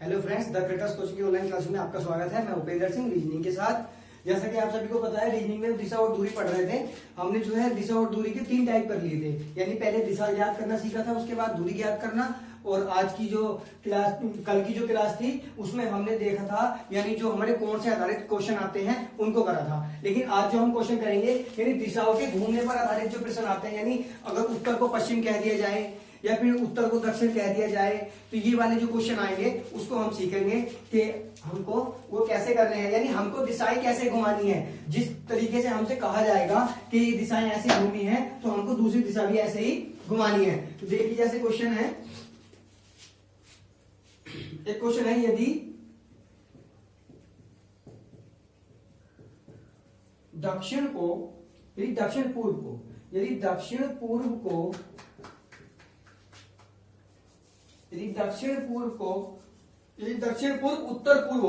Hello friends, the creators coaching की online class में आपका स्वागत है। मैं उपेंद्र सिंह रीजनिंग के साथ। जैसा कि आप सभी को पता है, रीजनिंग में दिशा और दूरी पढ़ रहे थे। हमने जो है दिशा और दूरी के 3 टाइप कर लिए थे, यानी पहले दिशा ज्ञात करना सीखा था, उसके बाद दूरी ज्ञात करना, और आज की जो क्लास, कल की जो क्लास थी उसमें हमने देखा था यानी जो हमारे कोण से आधारित क्वेश्चन आते हैं उनको करा था। लेकिन आज जो हम क्वेश्चन करेंगे यानी दिशाओं के घूमने पर आधारित जो प्रश्न आते हैं, यानी अगर उत्तर को पश्चिम कह दिया जाए या फिर उत्तर को दक्षिण कह दिया जाए, तो ये वाले जो क्वेश्चन आएंगे उसको हम सीखेंगे कि हमको वो कैसे करने हैं, यानी हमको दिशाएं कैसे घुमानी है। जिस तरीके से हमसे कहा जाएगा कि ये दिशाएं ऐसे घूमी है, तो हमको दूसरी दिशा भी ऐसे ही घुमानी है। तो देखिए, जैसे क्वेश्चन है, एक क्वेश्चन है, यदि दक्षिण दक्षिण पूर्व उत्तर पूर्व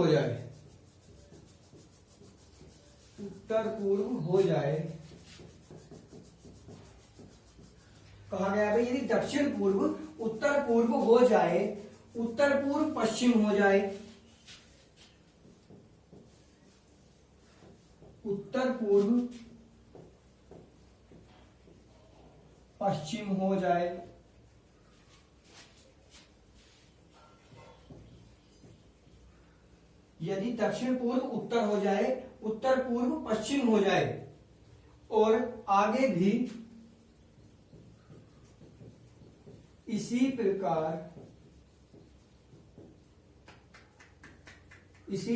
हो जाए, कहा गया भाई, यदि दक्षिण पूर्व उत्तर पूर्व हो जाए, उत्तर पूर्व पश्चिम हो जाए, उत्तर पूर्व पश्चिम हो जाए, यदि दक्षिण पूर्व उत्तर हो जाए, उत्तर पूर्व पश्चिम हो जाए, और आगे भी इसी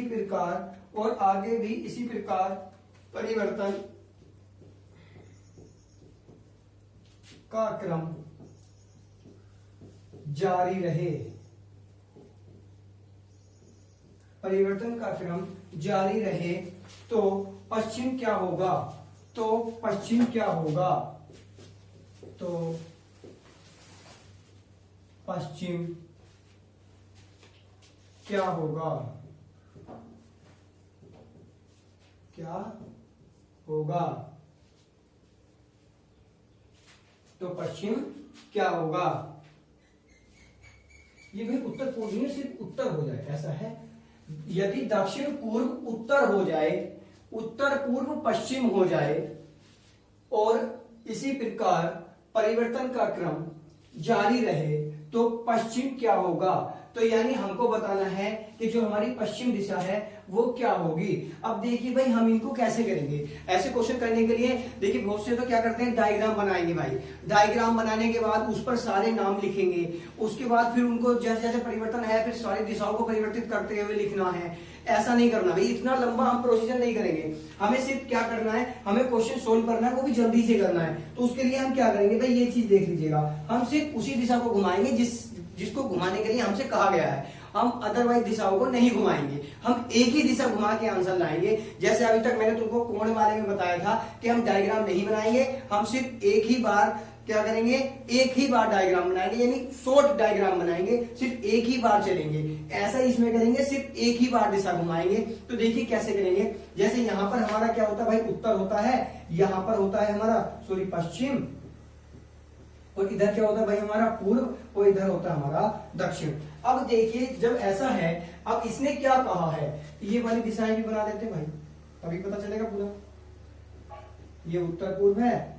प्रकार और आगे भी इसी प्रकार परिवर्तन का क्रम जारी रहे, तो पश्चिम क्या होगा, ये भी उत्तर पूर्व नहीं, सिर्फ उत्तर हो जाए ऐसा है। यदि दक्षिण पूर्व उत्तर हो जाए, उत्तर पूर्व पश्चिम हो जाए, और इसी प्रकार परिवर्तन का क्रम जारी रहे, तो पश्चिम क्या होगा। तो यानी हमको बताना है कि जो हमारी पश्चिम दिशा है वो क्या होगी। अब देखिए भाई, हम इनको कैसे करेंगे। ऐसे क्वेश्चन करने के लिए देखिए, बहुत से तो क्या करते हैं, डायग्राम बनाएंगे भाई। डायग्राम बनाने के बाद उस पर सारे नाम लिखेंगे, उसके बाद फिर उनको जैसे जैसे परिवर्तन है फिर सारी दिशाओं को परिवर्तित करते हुए लिखना है। ऐसा नहीं करना भाई, इतना लंबा हम प्रोसीजर नहीं करेंगे। हमें सिर्फ क्या करना है, हमें क्वेश्चन सोल्व करना है, वो भी जल्दी से करना है। तो उसके लिए हम क्या करेंगे भाई, ये चीज देख लीजिएगा, हम सिर्फ उसी दिशा को घुमाएंगे जिसको घुमाने के लिए हमसे कहा गया है। हम अदरवाइज दिशाओं को नहीं घुमाएंगे, हम एक ही दिशा घुमा के आंसर लाएंगे। जैसे अभी तक मैंने तुमको कोण वाले में बताया था कि हम डायग्राम नहीं बनाएंगे, हम सिर्फ एक ही बार क्या करेंगे, एक ही बार डायग्राम बनाएंगे, यानी शॉर्ट डायग्राम बनाएंगे, सिर्फ एक ही बार चलेंगे। ऐसा इसमें करेंगे, सिर्फ एक ही बार दिशा घुमाएंगे। तो देखिए कैसे करेंगे। जैसे यहां पर हमारा क्या होता है भाई, उत्तर होता है, यहां पर होता है हमारा पश्चिम, और इधर क्या होता है भाई हमारा पूर्व, और इधर होता है हमारा दक्षिण। अब देखिए, जब ऐसा है, अब इसने क्या कहा है, ये वाली दिशाएं भी बना देते भाई, तभी पता चलेगा पूरा। ये उत्तर पूर्व है,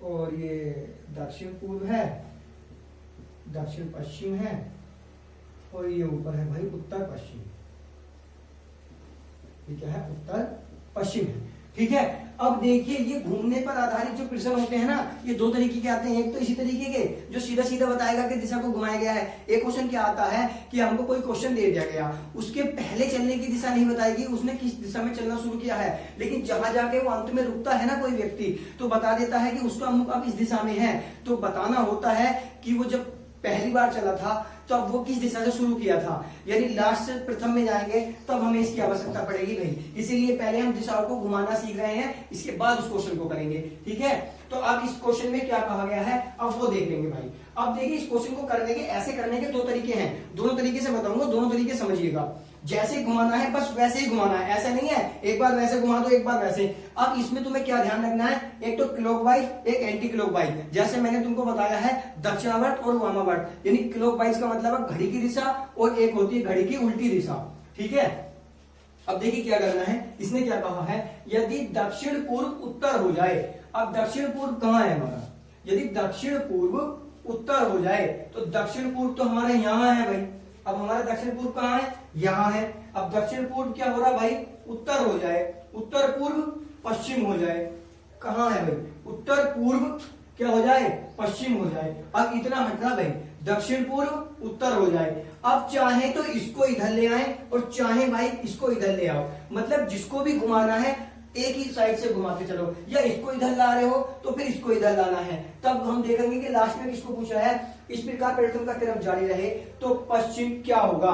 और ये दक्षिण पूर्व है, दक्षिण पश्चिम है, और ये ऊपर है भाई उत्तर पश्चिम। ये क्या है, उत्तर पश्चिम है, ठीक है। अब देखिए, ये घूमने पर आधारित जो प्रश्न होते हैं ना, ये 2 तरीके के आते हैं। एक तो इसी तरीके के जो सीधा सीधा बताएगा कि दिशा को घुमाया गया है। एक क्वेश्चन क्या आता है कि हमको कोई क्वेश्चन दे दिया गया, उसके पहले चलने की दिशा नहीं बताएगी, उसने किस दिशा में चलना शुरू किया है, लेकिन जहां जाके वो अंत में रुकता है ना कोई व्यक्ति, तो बता देता है कि उसका मुख अब इस दिशा में है। तो बताना होता है कि वो जब पहली बार चला था तो अब वो किस दिशा से शुरू किया था, यानी लास्ट से प्रथम में जाएंगे तब हमें इसकी आवश्यकता पड़ेगी भाई। इसीलिए पहले हम दिशाओं को घुमाना सीख रहे हैं, इसके बाद उस क्वेश्चन को करेंगे, ठीक है। तो अब इस क्वेश्चन में क्या कहा गया है, अब वो देख लेंगे भाई। अब देखिए, इस क्वेश्चन को करने के ऐसे करने के 2 तरीके हैं, दोनों तरीके से बताऊंगा, दोनों तरीके समझिएगा। जैसे घुमाना है बस वैसे ही घुमाना है, ऐसा नहीं है एक बार वैसे घुमा दो एक बार वैसे। अब इसमें तुम्हें क्या ध्यान रखना है, एक तो क्लॉकवाइज एक एंटी क्लॉकवाइज। जैसे मैंने तुमको बताया है दक्षिणावर्त और वामावर्त, यानी क्लॉकवाइज का मतलब है घड़ी की दिशा और एक होती है घड़ी की उल्टी दिशा, ठीक है। अब देखिए क्या करना है, इसने क्या कहा है, यदि दक्षिण पूर्व उत्तर हो जाए। अब दक्षिण पूर्व कहाँ है हमारा, यदि दक्षिण पूर्व उत्तर हो जाए तो दक्षिण पूर्व तो हमारा यहाँ है भाई। अब हमारा दक्षिण पूर्व कहाँ है, यहाँ है। अब दक्षिण पूर्व क्या हो रहा भाई, उत्तर हो जाए, उत्तर पूर्व पश्चिम हो जाए। कहाँ है भाई, उत्तर पूर्व क्या हो जाए, पश्चिम हो जाए। अब इतना हटना भाई, दक्षिण पूर्व उत्तर हो जाए। अब चाहे तो इसको इधर ले आए और चाहे भाई इसको इधर ले आओ, मतलब जिसको भी घुमाना है एक ही साइड से घुमाते चलो, या इसको इधर ला रहे हो तो फिर इसको इधर लाना है। तब हम देखेंगे कि लास्ट में किसको पूछा है, इस प्रकार पर्यटन का क्रम जारी रहे तो पश्चिम क्या होगा।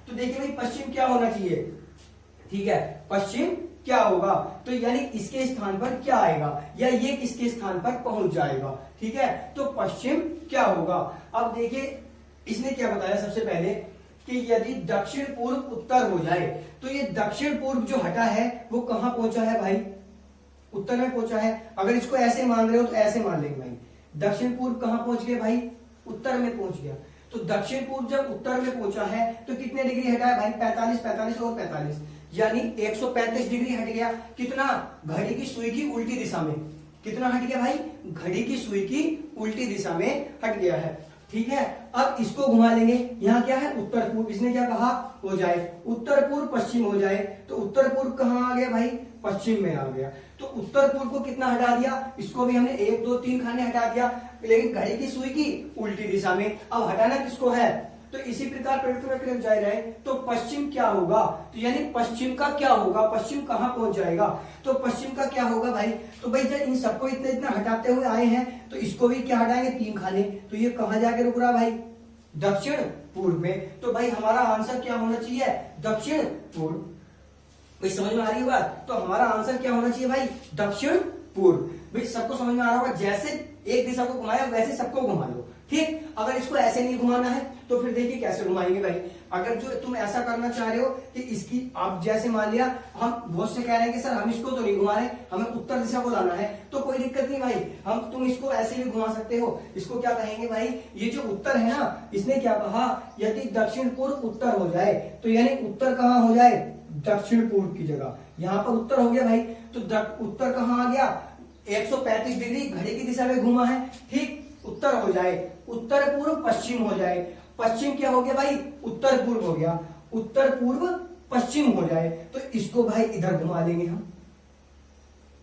तो देखिए भाई पश्चिम क्या होना चाहिए, ठीक है, पश्चिम क्या होगा, तो यानी इसके स्थान पर क्या आएगा या ये किसके स्थान पर पहुंच जाएगा, ठीक है। तो पश्चिम क्या होगा। अब देखिए इसने क्या बताया सबसे पहले कि यदि दक्षिण पूर्व उत्तर हो जाए, तो ये दक्षिण पूर्व जो हटा है वो कहां पहुंचा है भाई, उत्तर में पहुंचा है। अगर इसको ऐसे मान रहे हो तो ऐसे मान लेंगे भाई, दक्षिण पूर्व कहां पहुंच गए भाई, उत्तर में पहुंच गया। तो दक्षिण पूर्व जब उत्तर में पहुंचा है तो कितने डिग्री हटा है भाई, 45, 45 और 45, यानी 135 डिग्री हट गया। कितना, घड़ी की सुई की उल्टी दिशा में। कितना हट गया भाई, घड़ी की सुई की उल्टी दिशा में हट गया है, ठीक है। अब इसको घुमा लेंगे, यहाँ क्या है उत्तर पूर्व, इसने क्या कहा हो जाए, उत्तर पूर्व पश्चिम हो जाए। तो उत्तर पूर्व कहाँ आ गया भाई, पश्चिम में आ गया। तो उत्तर पूर्व को कितना हटा दिया, इसको भी हमने 1 2 3 खाने हटा दिया, लेकिन घड़ी की सुई की उल्टी दिशा में। अब हटाना किसको है, तो इसी प्रकार परिवर्तन जारी रहे तो पश्चिम क्या होगा, तो यानी पश्चिम का क्या होगा, पश्चिम कहां पहुंच जाएगा। तो पश्चिम का क्या होगा भाई, तो भाई जब इन सबको इतना इतना हटाते हुए आए हैं तो इसको भी क्या हटाएंगे, 3 खाने। तो ये कहां जाके रुक रहा भाई, दक्षिण पूर्व में। तो भाई हमारा आंसर क्या होना चाहिए, दक्षिण पूर्व। भाई समझ में आ रही है बात, तो हमारा आंसर क्या होना चाहिए भाई, दक्षिण पूर्व। भाई सबको समझ में आ रहा होगा, जैसे एक दिशा को घुमाया वैसे सबको घुमा लो, ठीक। अगर इसको ऐसे नहीं घुमाना है तो फिर देखिए कैसे घुमाएंगे भाई। अगर जो तुम ऐसा करना चाह रहे हो कि इसकी आप जैसे मान लिया, हम बहुत से कह रहे हैं कि सर हम इसको तो नहीं घुमा रहे, हमें उत्तर दिशा को लाना है, तो कोई दिक्कत नहीं भाई, हम तुम इसको ऐसे भी घुमा सकते हो। इसको क्या कहेंगे भाई, ये जो उत्तर है ना, इसने क्या कहा, यदि दक्षिण पूर्व उत्तर हो जाए, तो यानी उत्तर कहाँ हो जाए, दक्षिण पूर्व की जगह। यहाँ पर उत्तर हो गया भाई, तो उत्तर कहाँ आ गया, 135 डिग्री घड़ी की दिशा में घुमा है, ठीक। उत्तर हो जाए, उत्तर पूर्व पश्चिम हो जाए, पश्चिम क्या हो गया भाई, उत्तर पूर्व हो गया, उत्तर पूर्व पश्चिम हो जाए, तो इसको भाई इधर घुमा लेंगे हम।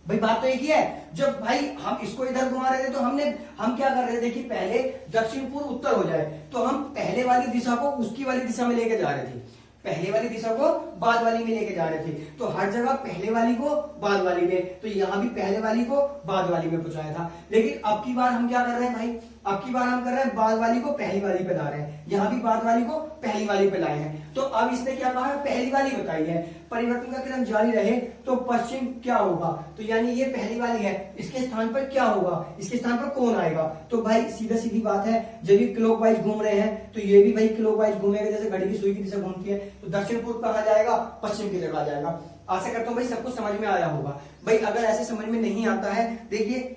भाई बात तो एक ही है, जब भाई हम इसको इधर घुमा रहे थे तो हम क्या कर रहे थे, देखिए पहले दक्षिण पूर्व उत्तर हो जाए तो हम पहले वाली दिशा को उसकी वाली दिशा में लेके जा रहे थे, पहले वाली दिशा को बाद वाली में लेके जा रहे थे। तो हर जगह पहले वाली को बाद वाली में, तो यहां भी पहले वाली को बाद वाली में पहुंचाया था। लेकिन अब की बार हम क्या कर रहे हैं भाई, अब की बार हम कर रहे हैं बाद वाली को पहली वाली पे ला रहे हैं, यहां भी बाद वाली को पहली वाली पे लाए हैं। तो अब इसने क्या कहा है, पहली वाली बताई है। परिवर्तन का क्रम जारी रहे तो पश्चिम क्या होगा, तो यानी ये पहली वाली है, इसके स्थान पर क्या होगा, इसके स्थान पर कौन आएगा। तो भाई सीधा सीधी बात है, जब ये क्लॉकवाइज घूम रहे हैं तो ये भी भाई क्लॉकवाइज घूमेगा, जैसे घड़ी की सुई की दिशा घूमती है। तो दक्षिण पूर्व कहाँ जाएगा, पश्चिम की जगह जाएगा। आशा करता हूँ भाई सबको समझ में आया होगा। भाई अगर ऐसे समझ में नहीं आता है, देखिए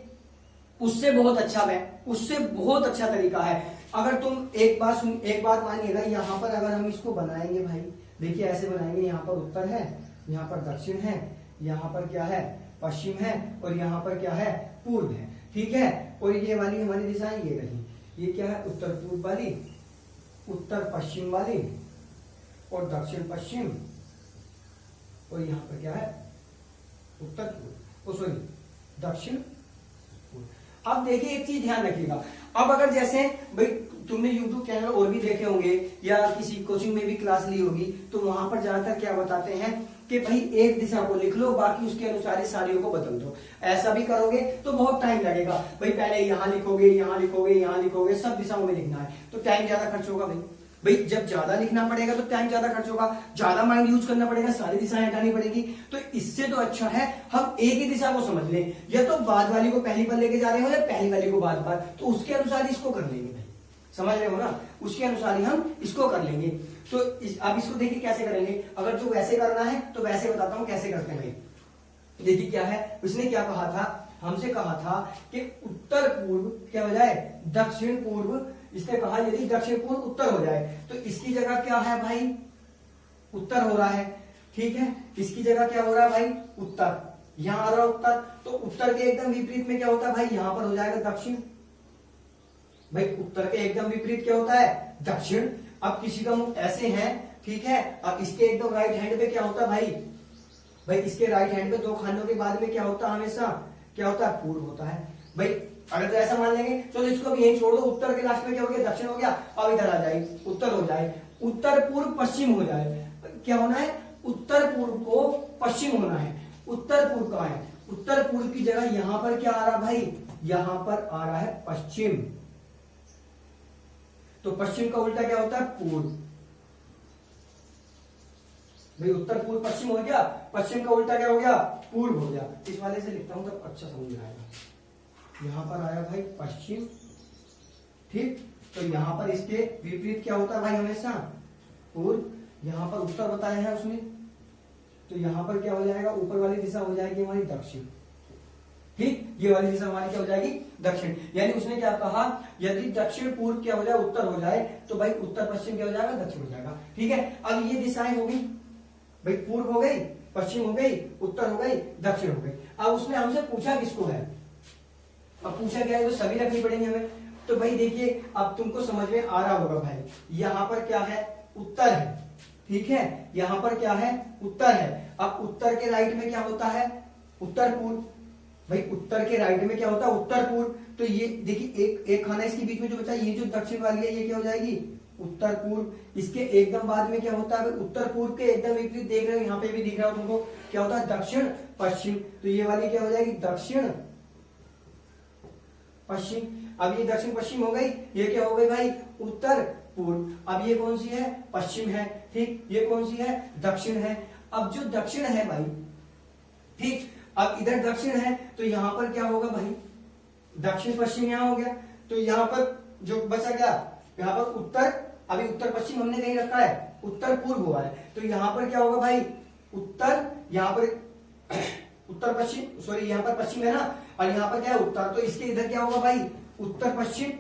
उससे बहुत अच्छा है, उससे बहुत अच्छा तरीका है। अगर तुम एक बात मानिएगा, यहाँ पर अगर हम इसको बनाएंगे भाई, देखिए ऐसे बनाएंगे, यहाँ पर उत्तर है, यहाँ पर दक्षिण है, यहाँ पर क्या है पश्चिम है, और यहाँ पर क्या है पूर्व है, ठीक है। और ये वाली हमारी दिशाएं ये रही, ये क्या है उत्तर पूर्व वाली, उत्तर पश्चिम वाली, और दक्षिण पश्चिम, और यहाँ पर क्या है उत्तर पूर्व, सॉरी दक्षिण पूर्व। अब देखिए एक चीज ध्यान रखिएगा, अब अगर जैसे भाई तुमने YouTube चैनल और भी देखे होंगे या किसी कोचिंग में भी क्लास ली होगी, तो वहां पर ज्यादातर क्या बताते हैं कि भाई एक दिशा को लिख लो, बाकी उसके अनुसार ही सारियों को बदल दो। ऐसा भी करोगे तो बहुत टाइम लगेगा भाई, पहले यहाँ लिखोगे, यहाँ लिखोगे, यहाँ लिखोगे, सब दिशाओं में लिखना है तो टाइम ज्यादा खर्च होगा भाई। जब ज्यादा लिखना पड़ेगा तो टाइम ज्यादा खर्च होगा, ज्यादा माइंड यूज करना पड़ेगा, सारी दिशाएं हटानी पड़ेगी। तो इससे तो अच्छा है हम एक ही दिशा को समझ लें, या तो बाद वाली को पहली पर लेके जा रहे हो या पहली वाली को बाद, तो उसके अनुसार इसको कर लेंगे भाई, समझ रहे हो ना, उसके अनुसार ही हम इसको कर लेंगे। तो अब इसको देखिए कैसे करेंगे। अगर जो वैसे करना है तो वैसे बताता हूं कैसे करते हैं भाई। देखिए क्या है, उसने क्या कहा था, हमसे कहा था कि उत्तर पूर्व क्या हो जाए, दक्षिण पूर्व। इसने कहा यदि दक्षिण पूर्व उत्तर हो जाए तो इसकी जगह क्या है भाई, उत्तर हो रहा है। ठीक है, इसकी जगह क्या हो रहा है भाई, उत्तर। यहां आ रहा है उत्तर, तो उत्तर के एकदम विपरीत में क्या होता है भाई, यहां पर हो जाएगा दक्षिण। भाई उत्तर के एकदम विपरीत क्या होता है, दक्षिण। अब किसी का मुख ऐसे है, ठीक है, अब इसके एकदम राइट हैंड पे क्या होता है भाई, भाई इसके राइट हैंड पे दो खानों के बाद में क्या होता है, हमेशा क्या होता है, पूर्व होता है। भाई अगर तो ऐसा मान लेंगे, चलो इसको भी यही छोड़ दो, उत्तर के लास्ट में क्या हो गया, दक्षिण हो गया। अब इधर आ जाए, उत्तर हो जाए, उत्तर पूर्व पश्चिम हो जाए। क्या होना है, उत्तर पूर्व को पश्चिम होना है। उत्तर पूर्व कहां है, उत्तर पूर्व की जगह यहां पर क्या आ रहा भाई, यहां पर आ रहा है पश्चिम। तो पश्चिम का उल्टा क्या होता है, पूर्व। भाई उत्तर पूर्व पश्चिम हो गया, पश्चिम का उल्टा क्या हो गया, पूर्व हो गया। इस वाले से लिखता हूं तब अच्छा समझ में आएगा। यहां पर आया भाई पश्चिम, ठीक, तो यहां पर इसके विपरीत क्या होता है भाई, हमेशा पूर्व। यहां पर उत्तर बताया है उसने, तो यहां पर क्या हो जाएगा, ऊपर वाली दिशा हो जाएगी हमारी दक्षिण। ठीक, ये वाली दिशा हमारी क्या हो जाएगी, दक्षिण। यानी उसने क्या कहा, यदि दक्षिण पूर्व क्या हो जाए, उत्तर हो जाए, तो भाई उत्तर पश्चिम क्या हो जाएगा, दक्षिण हो जाएगा। ठीक है, अब ये दिशाएं हो गई भाई, पूर्व हो गई, पश्चिम हो गई, उत्तर हो गई, दक्षिण हो गई। अब उसने हमसे पूछा किसको है, अब पूछा क्या है, तो सभी रखनी पड़ेंगे हमें। तो भाई देखिए अब तुमको समझ में आ रहा होगा भाई, यहां पर क्या है, उत्तर है। ठीक है, यहां पर क्या है, उत्तर है। अब उत्तर के राइट में क्या होता है, उत्तर पूर्व। भाई उत्तर के राइट में क्या होता है, उत्तर पूर्व। तो ये देखिए एक खाना इसके बीच में जो बचा, ये जो दक्षिण वाली है, ये क्या हो जाएगी, उत्तर पूर्व। इसके एकदम बाद में क्या होता है, उत्तर पूर्व के एकदम विपरीत देख रहे हो, यहाँ पे भी दिख रहा हो तुमको, क्या होता है, दक्षिण पश्चिम। तो ये वाली क्या हो जाएगी, दक्षिण पश्चिम। अब ये दक्षिण पश्चिम हो गई, ये क्या हो गई भाई, उत्तर पूर्व। अब ये कौन सी है, पश्चिम है। ठीक, ये कौन सी है, दक्षिण है। अब जो दक्षिण है भाई, ठीक, अब इधर दक्षिण है, तो यहां पर क्या होगा भाई, दक्षिण पश्चिम यहां हो गया। तो यहां पर जो बचा क्या, यहां पर उत्तर, अभी उत्तर पश्चिम हमने कहीं रखा है, उत्तर पूर्व हुआ है। तो यहां पर क्या होगा भाई, उत्तर, यहां पर उत्तर पश्चिम, सॉरी यहां पर पश्चिम है ना, और यहां पर क्या है, उत्तर। तो इसके इधर क्या होगा भाई, उत्तर पश्चिम,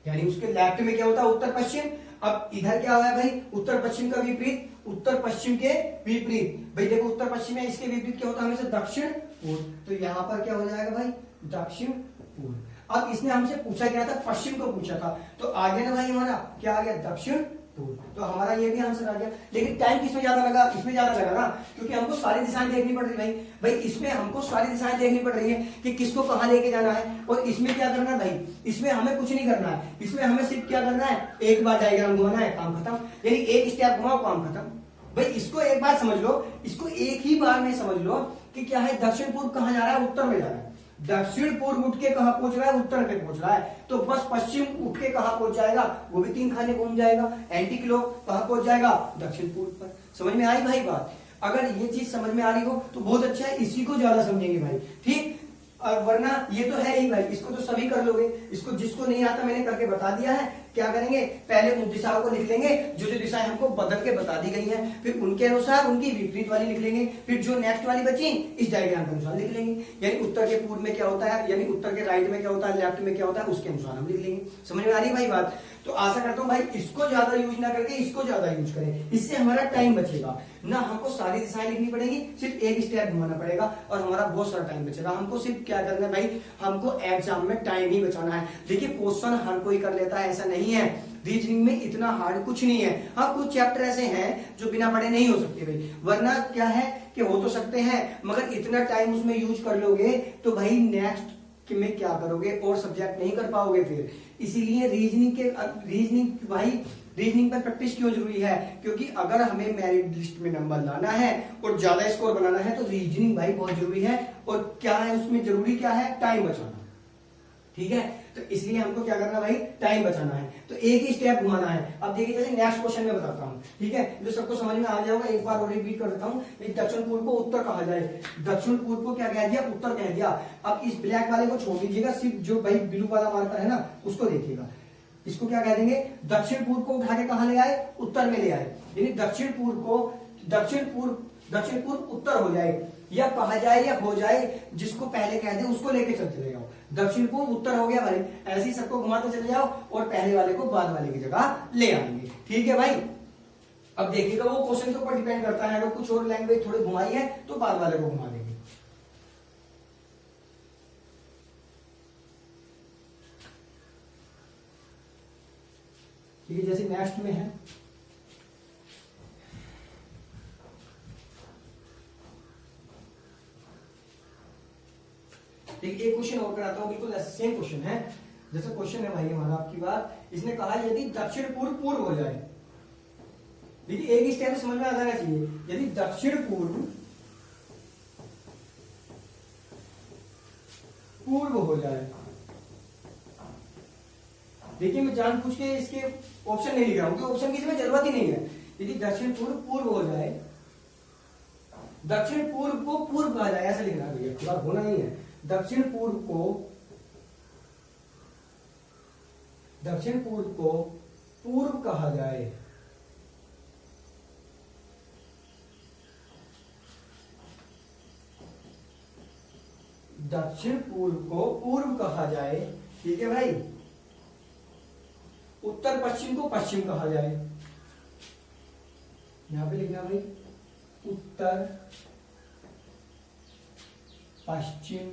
यानी उसके लेफ्ट में क्या होता है, उत्तर पश्चिम। अब इधर क्या है भाई, उत्तर पश्चिम का विपरीत, उत्तर पश्चिम के विपरीत। भाई देखो उत्तर पश्चिम है, इसके विपरीत क्या होता है हमेशा, दक्षिण पूर्व। तो यहां पर क्या हो जाएगा भाई, दक्षिण पूर्व। अब इसने हमसे पूछा क्या था, पश्चिम को पूछा था, तो आगे ना भाई हमारा क्या आ गया, दक्षिण पूर्व। तो हमारा ये भी आंसर आ गया। लेकिन टाइम किसमें ज्यादा लगा, इसमें ज्यादा लगा ना, क्योंकि हमको सारी दिशाएं देखनी पड़ रही भाई। भाई इसमें हमको सारी दिशाएं देखनी पड़ रही है कि किसको कहां लेके जाना है। और इसमें क्या करना है भाई, इसमें हमें कुछ नहीं करना है, इसमें हमें सिर्फ क्या करना है, एक बार डायग्राम घुमाना है, काम खत्म। यानी एक स्टेप घुमाओ, काम खत्म। भाई इसको एक बार समझ लो, इसको एक ही बार में समझ लो कि क्या है, दक्षिण पूर्व कहां जा रहा है, उत्तर में जा रहा है। दक्षिण पूर्व उठ के कहां पहुंच रहा है, उत्तर पे पहुंच रहा है। तो बस पश्चिम उठ के कहां पहुंच जाएगा, वो भी 3 खाने घूम जाएगा। एंटी क्लॉक कहां पहुंच जाएगा, दक्षिण पूर्व पर। समझ में आई भाई बात। अगर ये चीज समझ में आ रही हो तो बहुत अच्छा है, इसी को ज्यादा समझेंगे भाई। ठीक, और वरना ये तो है ही भाई, इसको तो सभी कर लोगे। इसको जिसको नहीं आता मैंने करके बता दिया है। क्या करेंगे, पहले उन दिशाओं को लिख लेंगे जो जो दिशाएं हमको बदल के बता दी गई हैं, फिर उनके अनुसार उनकी विपरीत वाली लिख लेंगे, फिर जो नेक्स्ट वाली बची इस डायग्राम के अनुसार लिख लेंगे। यानी उत्तर के पूर्व में क्या होता है, यानी उत्तर के राइट में क्या होता है, लेफ्ट में क्या होता है, उसके अनुसार हम लिख लेंगे। समझ में आ रही भाई बात। तो आशा करता हूं भाई इसको ज्यादा यूज ना करके इसको ज्यादा यूज करें, इससे हमारा टाइम बचेगा ना, हमको सारी दिशाएं लिखनी पड़ेगी, सिर्फ एक स्टेप घुमाना पड़ेगा और हमारा बहुत सारा टाइम बचेगा। हमको सिर्फ क्या करना है भाई, हमको एग्जाम में टाइम ही बचाना है। देखिए क्वेश्चन हर कोई कर लेता है, ऐसा नहीं है। रीजनिंग में इतना हार्ड कुछ नहीं है। हाँ कुछ चैप्टर ऐसे हैं जो बिना पढ़े नहीं हो सकते भाई, वरना क्या है कि हो तो सकते हैं, मगर इतना टाइम उसमें यूज कर लोगे तो भाई नेक्स्ट कि में क्या करोगे और सब्जेक्ट नहीं कर पाओगे फिर। इसीलिए रीजनिंग भाई, रीजनिंग पर प्रैक्टिस क्यों जरूरी है, क्योंकि अगर हमें मेरिट लिस्ट में नंबर लाना है और ज्यादा स्कोर बनाना है तो रीजनिंग भाई बहुत जरूरी है। और क्या है उसमें जरूरी, क्या है, टाइम बचाना। ठीक है, तो इसलिए हमको क्या करना भाई, टाइम बचाना है। तो एक ही स्टेप घुमाना है। अब देखिए जैसे नेक्स्ट क्वेश्चन में बताता हूं, ठीक है, जो सबको समझ में आ जाएगा, एक बार और रिपीट कर देता हूं। दक्षिण पूर्व को उत्तर कहा जाए, दक्षिण पूर्व को क्या कह दिया, उत्तर कह दिया। अब इस ब्लैक वाले को छोड़ दीजिएगा, सिर्फ जो भाई ब्लू वाला मार्कर है ना उसको देखिएगा। इसको क्या कह देंगे, दक्षिण पूर्व को उठा के कहां ले आए, उत्तर में ले आए, यानी दक्षिण पूर्व उत्तर हो जाए, या कहा जाए या हो जाए, जिसको पहले कह दे उसको लेके चलते जाओ। दक्षिण पूर्व उत्तर हो गया भाई, ऐसे ही सबको घुमाते चले जाओ और पहले वाले को बाद वाले की जगह ले आएंगे। ठीक है भाई। अब देखिएगा वो क्वेश्चन के ऊपर डिपेंड करता है, अगर कुछ और लैंग्वेज थोड़ी घुमाई है तो बाद वाले को घुमा देंगे। ठीक है, जैसे नेक्स्ट में है, ठीक, एक क्वेश्चन और कराता हूं, बिल्कुल ऐसा सेम क्वेश्चन है जैसे क्वेश्चन है भाई हमारा आपकी बात। इसने कहा यदि दक्षिण पूर्व पूर्व हो जाए, देखिए एक ही स्टेप समझ में आ जाना चाहिए, यदि दक्षिण पूर्व पूर्व हो जाए, देखिए मैं जानबूझ के इसके ऑप्शन नहीं लिख रहा हूं, ऑप्शन की इसमें जरूरत ही नहीं है। यदि दक्षिण पूर्व पूर्व हो जाए, दक्षिण पूर्व को पूर्व कहा जाए, ऐसा लिखना भैया, पूरा होना नहीं है। दक्षिण पूर्व को पूर्व कहा जाए, दक्षिण पूर्व को पूर्व कहा जाए। ठीक है भाई। उत्तर पश्चिम को पश्चिम कहा जाए, यहां पे लिखना भाई, उत्तर पश्चिम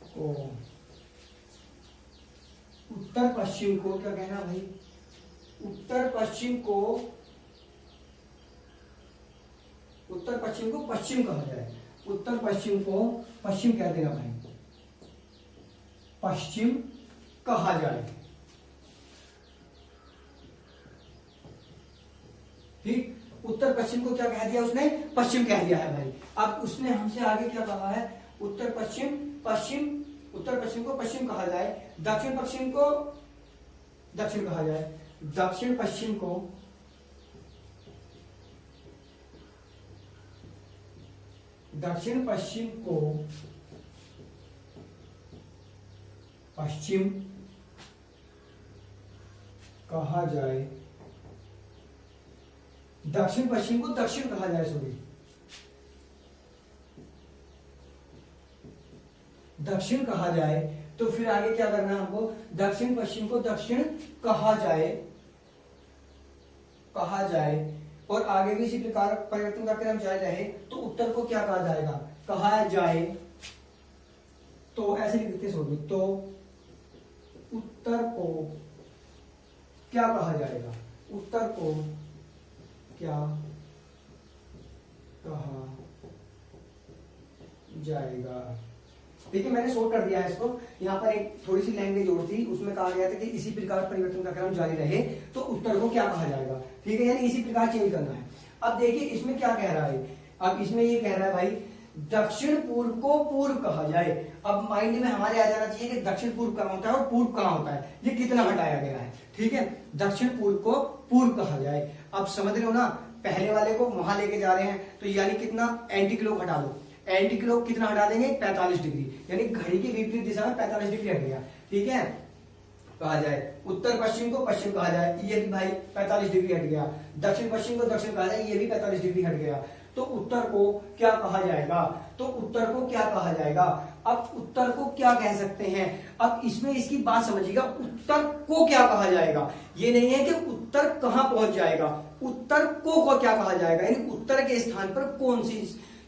को, उत्तर पश्चिम को क्या कहना भाई, उत्तर पश्चिम को पश्चिम कहा जाए, उत्तर पश्चिम को पश्चिम कह देना भाई, पश्चिम कहा जाए। ठीक, उत्तर पश्चिम को क्या कह दिया उसने, पश्चिम कह दिया है भाई। अब उसने हमसे आगे क्या कहा है, उत्तर पश्चिम को पश्चिम कहा जाए, दक्षिण पश्चिम को दक्षिण कहा जाए, दक्षिण पश्चिम को पश्चिम कहा जाए, दक्षिण पश्चिम को दक्षिण कहा जाए, सॉरी दक्षिण कहा जाए। तो फिर आगे क्या करना है हमको, दक्षिण पश्चिम को दक्षिण कहा जाए और आगे भी इसी प्रकार परिवर्तन का क्रम जारी रहे तो उत्तर को क्या कहा जाएगा, कहा जाए। तो ऐसे लिख देते सॉरी, तो उत्तर को क्या कहा जाएगा, उत्तर को क्या कहा जाएगा। देखिए मैंने शॉर्ट कर दिया है इसको, यहाँ पर एक थोड़ी सी लैंग्वेज और थी, उसमें कहा गया था कि इसी प्रकार परिवर्तन का क्रम जारी रहे तो उत्तर को क्या कहा जाएगा। ठीक है, यानी इसी प्रकार चेंज करना है। अब देखिए इसमें क्या कह रहा है, अब इसमें ये कह रहा है भाई दक्षिण पूर्व को पूर्व कहा जाए। अब माइंड में हमारे आ जाना चाहिए कि दक्षिण पूर्व कहां होता है और पूर्व कहां होता है, ये कितना हटाया गया है। ठीक है, दक्षिण पूर्व को पूर्व कहा जाए। अब समझ रहे हो ना, पहले वाले को वहां लेके जा रहे हैं तो यानी कितना एंटी क्लॉक हटा दो, एंटी क्लॉक कितना हटा देंगे, 45 डिग्री, यानी घड़ी की विपरीत दिशा में 45 डिग्री हट गया। ठीक है, कहा जाए उत्तर पश्चिम को पश्चिम कहा जाए, ये भी भाई 45 डिग्री हट गया। दक्षिण पश्चिम को दक्षिण कहा जाए, ये भी 45 डिग्री हट गया। तो उत्तर को क्या कहा जाएगा, तो उत्तर को क्या कहा जाएगा। अब उत्तर को क्या कह सकते हैं, अब इसमें इसकी बात समझिएगा, उत्तर को क्या कहा जाएगा, ये नहीं है कि उत्तर कहां पहुंच जाएगा, उत्तर को क्या कहा जाएगा, यानी उत्तर के स्थान पर कौन सी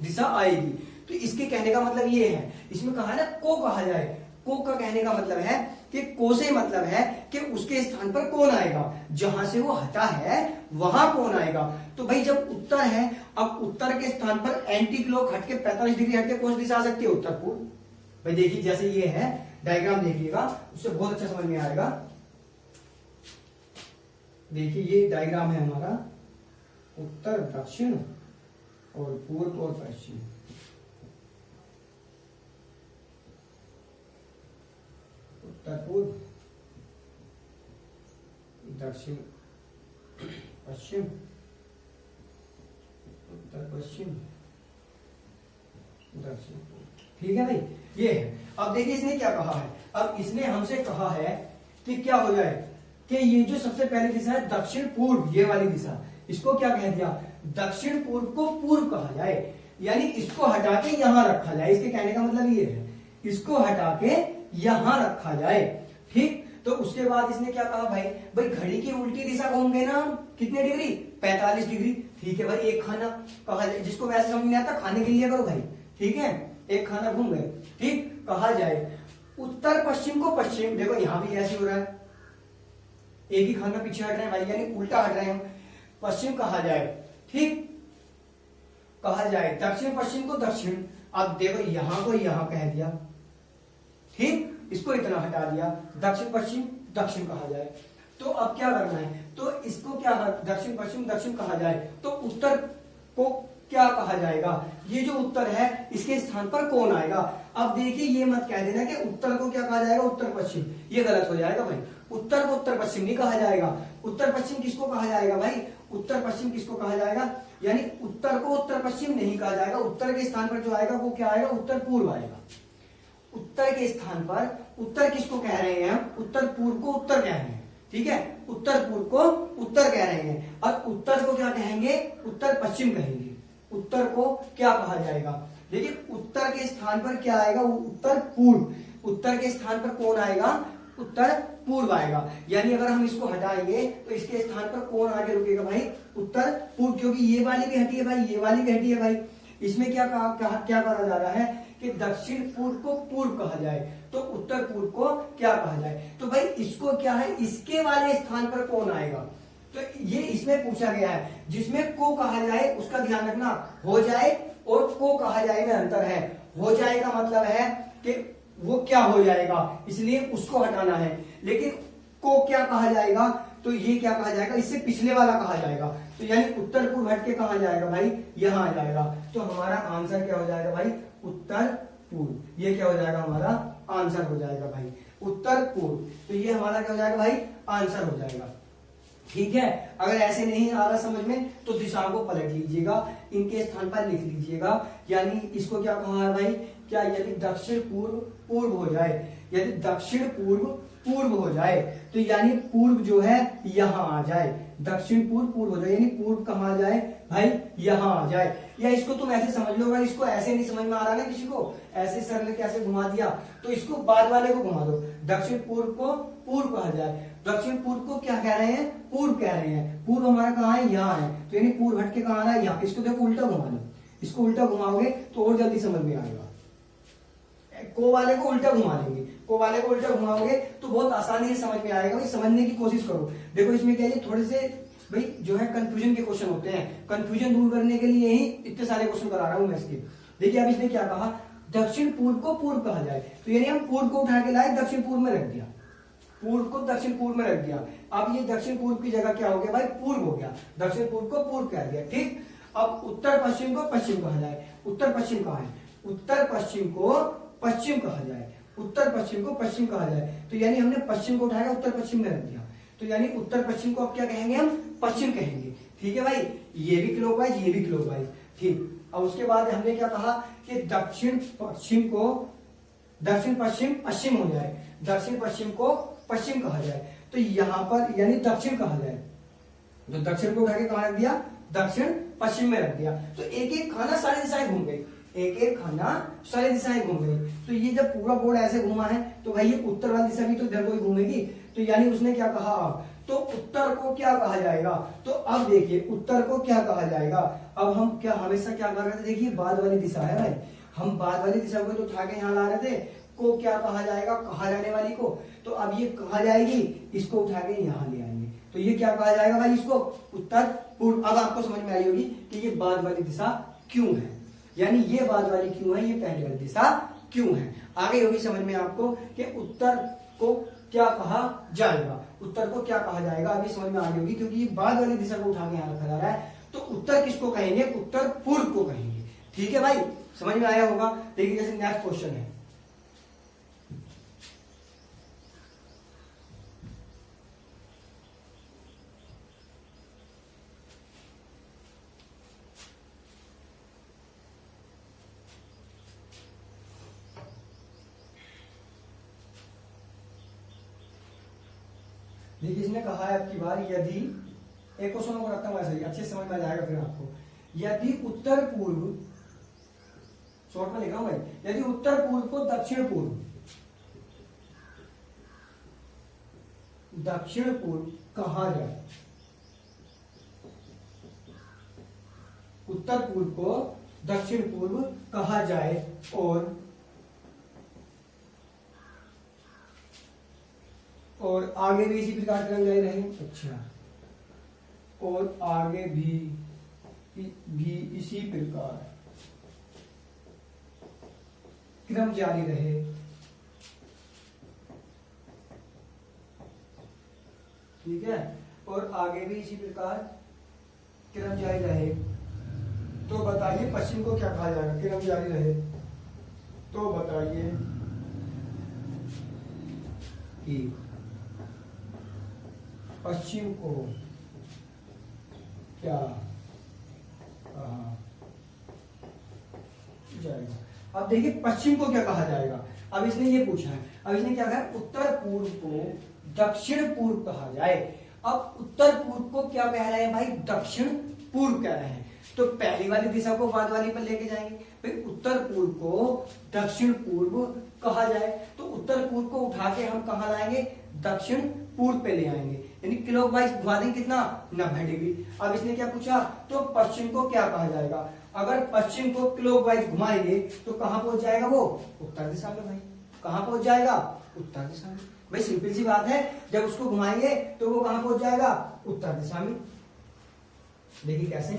दिशा आएगी। तो इसके कहने का मतलब ये है, इसमें कहा है ना को कहा जाए, को का कहने का मतलब है कि को से मतलब है कि उसके स्थान पर कौन आएगा, जहां से वो हटा है वहां कौन आएगा। तो भाई जब उत्तर है, अब उत्तर के स्थान पर एंटी क्लॉक हटके 45 डिग्री हटके कौन सी दिशा आ सकती है, उत्तर पूर्व। भाई देखिए जैसे ये है डायग्राम देखिएगा, उससे बहुत अच्छा समझ में आएगा। देखिए ये डायग्राम है हमारा, उत्तर दक्षिण और पूर्व और पश्चिम। उत्तर पूर्व दक्षिण पश्चिम, उत्तर पश्चिम दक्षिण पूर्व। ठीक है भाई, ये है। अब देखिए इसने क्या कहा है, अब इसने हमसे कहा है कि क्या हो जाए कि ये जो सबसे पहली दिशा है दक्षिण पूर्व, ये वाली दिशा, इसको क्या कह दिया, दक्षिण पूर्व को पूर्व कहा जाए, यानी इसको हटा के यहां रखा जाए। इसके कहने का मतलब ये है, इसको हटा के यहां रखा जाए। ठीक, तो उसके बाद इसने क्या कहा भाई, भाई घड़ी की उल्टी दिशा घूमगे ना कितने डिग्री, 45 डिग्री। ठीक है भाई, एक खाना कहा जाए, जिसको वैसे समझ नहीं आता खाने के लिए करो भाई, ठीक है, एक खाना घूम गए। ठीक, कहा जाए उत्तर पश्चिम को पश्चिम, देखो यहां भी ऐसे हो रहा है, एक ही खाना पीछे हट रहे हैं भाई, यानी उल्टा हट रहे हैं, पश्चिम कहा जाए। ठीक, कहा जाए दक्षिण पश्चिम को दक्षिण, अब देखो यहां को यहां कह दिया, ठीक, इसको इतना हटा दिया, दक्षिण पश्चिम दक्षिण कहा जाए। तो अब क्या करना है, तो इसको क्या दक्षिण पश्चिम दक्षिण कहा जाए, तो उत्तर को क्या कहा जाएगा, ये जो उत्तर है इसके स्थान पर कौन आएगा। अब देखिए ये मत कह देना कि उत्तर को क्या कहा जाएगा उत्तर पश्चिम, ये गलत हो जाएगा भाई, उत्तर को उत्तर पश्चिम नहीं कहा जाएगा। उत्तर पश्चिम किसको कहा जाएगा भाई, उत्तर पश्चिम किसको कहा जाएगा, यानी उत्तर को उत्तर पश्चिम नहीं कहा जाएगा, उत्तर के स्थान पर जो आएगा वो क्या आएगा, उत्तर पूर्व आएगा। उत्तर के स्थान पर उत्तर किसको कह रहे हैं हम, उत्तर पूर्व को उत्तर कह रहे हैं, ठीक है, उत्तर पूर्व को उत्तर कह रहे हैं। और उत्तर को क्या कहेंगे, उत्तर पश्चिम कहेंगे। उत्तर को क्या कहा जाएगा, देखिए उत्तर के स्थान पर क्या आएगा, उत्तर पूर्व, उत्तर के स्थान पर कौन आएगा, उत्तर पूर्व आएगा। यानी अगर हम इसको हटाएंगे तो इसके स्थान पर कौन आगे रुकेगा भाई, उत्तर पूर्व, क्योंकि ये वाली भी हटी है भाई, ये वाली भी हटी है भाई। इसमें क्या क्या कहा जा रहा है कि दक्षिण पूर्व को पूर्व कहा जाए, तो उत्तर पूर्व को क्या कहा जाए। तो भाई इसको क्या है, इसके वाले स्थान पर कौन आएगा, तो ये इसमें पूछा गया है। जिसमें को कहा जाए उसका ध्यान रखना, हो जाए और को कहा जाए में अंतर है। हो जाए का मतलब है कि वो क्या हो जाएगा, इसलिए उसको हटाना है, लेकिन को क्या कहा जाएगा, तो ये क्या कहा जाएगा, इससे पिछले वाला कहा जाएगा। तो यानी उत्तर पूर्व हट के कहा जाएगा भाई, यहां आ जाएगा। तो हमारा आंसर क्या हो जाएगा भाई, उत्तर पूर्व। ये क्या हो जाएगा, हमारा आंसर हो जाएगा भाई उत्तर पूर्व। तो ये हमारा क्या हो जाएगा भाई, आंसर हो जाएगा। ठीक है, अगर ऐसे नहीं आ रहा समझ में तो दिशाओं को पलट लीजिएगा, इनके स्थान पर लिख लीजिएगा। यानी इसको क्या कहा है भाई, क्या यदि दक्षिण पूर्व पूर्व हो जाए, यदि दक्षिण पूर्व पूर्व हो जाए, तो यानी पूर्व जो है यहां आ जाए, दक्षिण पूर्व पूर्व हो जाए, यानी पूर्व कहां आ जाए भाई, यहां आ जाए। या इसको तुम ऐसे समझ लो, अगर इसको ऐसे नहीं समझ में आ रहा ना किसी को, ऐसे सर ने कैसे घुमा दिया, तो इसको बाद वाले को घुमा दो, दक्षिण पूर्व को पूर्व कहा जाए। दक्षिण पूर्व को क्या कह रहे हैं, पूर्व कह रहे हैं, पूर्व हमारा कहाँ है, यहाँ है, तो यानी पूर्व हट के कहाँ आ रहा है, यहाँ। इसको देखो उल्टा घुमा लो, इसको उल्टा घुमाओगे तो और जल्दी समझ में आएगा। को वाले को उल्टा घुमा देंगे, को वाले को उल्टा घुमाओगे तो बहुत आसानी से समझ में आएगा। भाई समझने की कोशिश करो। देखो इसमें क्या है, थोड़े से भाई जो है कंफ्यूजन के क्वेश्चन होते हैं, कंफ्यूजन दूर करने के लिए ही इतने सारे क्वेश्चन करा रहा हूं मैं इसके। देखिए अब इसने क्या कहा, दक्षिण पूर्व को पूर्व कहा जाए, तो यानी हम पूर्व को उठा के लाए दक्षिण पूर्व में रख दिया, पूर्व को दक्षिण पूर्व में रख दिया। अब ये दक्षिण पूर्व की जगह क्या हो गया भाई, पूर्व हो गया, दक्षिण पूर्व को पूर्व कह दिया। ठीक, अब उत्तर पश्चिम को पश्चिम कहा जाए, उत्तर पश्चिम कहाँ है, उत्तर पश्चिम को पश्चिम कहा जाए, उत्तर पश्चिम को पश्चिम कहा जाए, तो यानी हमने पश्चिम को उठाया उत्तर पश्चिम में रख दिया, तो यानी उत्तर पश्चिम को अब क्या कहेंगे, हम पश्चिम कहेंगे। ठीक है भाई, ये भी क्लॉकवाइज, ये भी क्लॉकवाइज। ठीक, अब उसके बाद हमने क्या कहा कि दक्षिण पश्चिम को दक्षिण पश्चिम पश्चिम हो जाए, दक्षिण पश्चिम को पश्चिम कहा जाए, तो यहां पर यानी दक्षिण कहा जाए, तो दक्षिण को उठा के कहां रख दिया, दक्षिण पश्चिम में रख दिया। तो एक एक खाना सारी दिशाएं घूम गई, एक एक खाना सारी दिशाएं घूम गई। तो ये जब पूरा बोर्ड ऐसे घूमा है तो भाई ये उत्तर वाली दिशा भी तो इधर को ही घूमेगी, तो यानी उसने क्या कहा, तो उत्तर को क्या कहा जाएगा। तो अब देखिए उत्तर को क्या कहा जाएगा, अब हम क्या हमेशा क्या कर रहे थे, देखिए बाद वाली दिशा है भाई, हम बाद वाली दिशा को तो उठा के यहाँ ला रहे थे, को क्या कहा जाएगा, कहा जाने वाली को, तो अब ये कहा जाएगी, इसको उठा के यहाँ ले आएंगे, तो ये क्या कहा जाएगा भाई, इसको उत्तर पूर्व। अब आपको समझ में आई होगी कि ये बाद वाली दिशा क्यों है, यानी ये बाद वाली क्यों है, ये पहली वाली दिशा क्यों है। आगे होगी समझ में आपको कि उत्तर को क्या कहा जाएगा, उत्तर को क्या कहा जाएगा, अभी समझ में आ गई होगी, क्योंकि ये बाद वाली दिशा को उठा के यहाँ रखा जा रहा है। तो उत्तर किसको कहेंगे, उत्तर पूर्व को कहेंगे। ठीक है भाई, समझ में आया होगा। देखिए जैसे नेक्स्ट क्वेश्चन है, देखिए इसने कहा है आपकी बार, यदि एक क्वेश्चन को रखता हूं ऐसे ही, अच्छे समझ में आ जाएगा फिर आपको। यदि उत्तर पूर्व, शॉर्ट में लिख रहा हूं भाई, यदि उत्तर पूर्व को दक्षिण पूर्व कहा जाए, उत्तर पूर्व को दक्षिण पूर्व कहा जाए और आगे भी इसी प्रकार क्रम जारी रहे। अच्छा, और आगे भी इसी प्रकार क्रम जारी रहे, ठीक है, और आगे भी इसी प्रकार क्रम जारी रहे, तो बताइए पश्चिम को क्या कहा जाएगा? क्रम जारी रहे तो बताइए कि पश्चिम को क्या कहा जाएगा? अब देखिए पश्चिम को क्या कहा जाएगा, अब इसने ये पूछा है, अब इसने क्या कहा? उत्तर पूर्व को दक्षिण पूर्व कहा जाए। अब उत्तर पूर्व को क्या कह रहे हैं भाई? दक्षिण पूर्व कह रहे हैं, तो पहली वाली दिशा को बाद वाली पर लेके जाएंगे। भाई उत्तर पूर्व को दक्षिण पूर्व कहा जाए, तो उत्तर पूर्व को उठा के हम कहाँ लाएंगे? दक्षिण पूर्व पे ले आएंगे, यानी क्लॉकवाइज घुमा देंगे कितना? 90 डिग्री। अब इसने क्या पूछा? तो पश्चिम को क्या कहा जाएगा? अगर पश्चिम को क्लॉकवाइज घुमाएंगे तो कहां पहुंच जाएगा वो? उत्तर दिशा में। भाई कहां पहुंच जाएगा? उत्तर दिशा में। भाई सिंपल सी बात है, जब उसको घुमाएंगे तो वो कहां पहुंच जाएगा? उत्तर दिशा में। देखिए कैसे,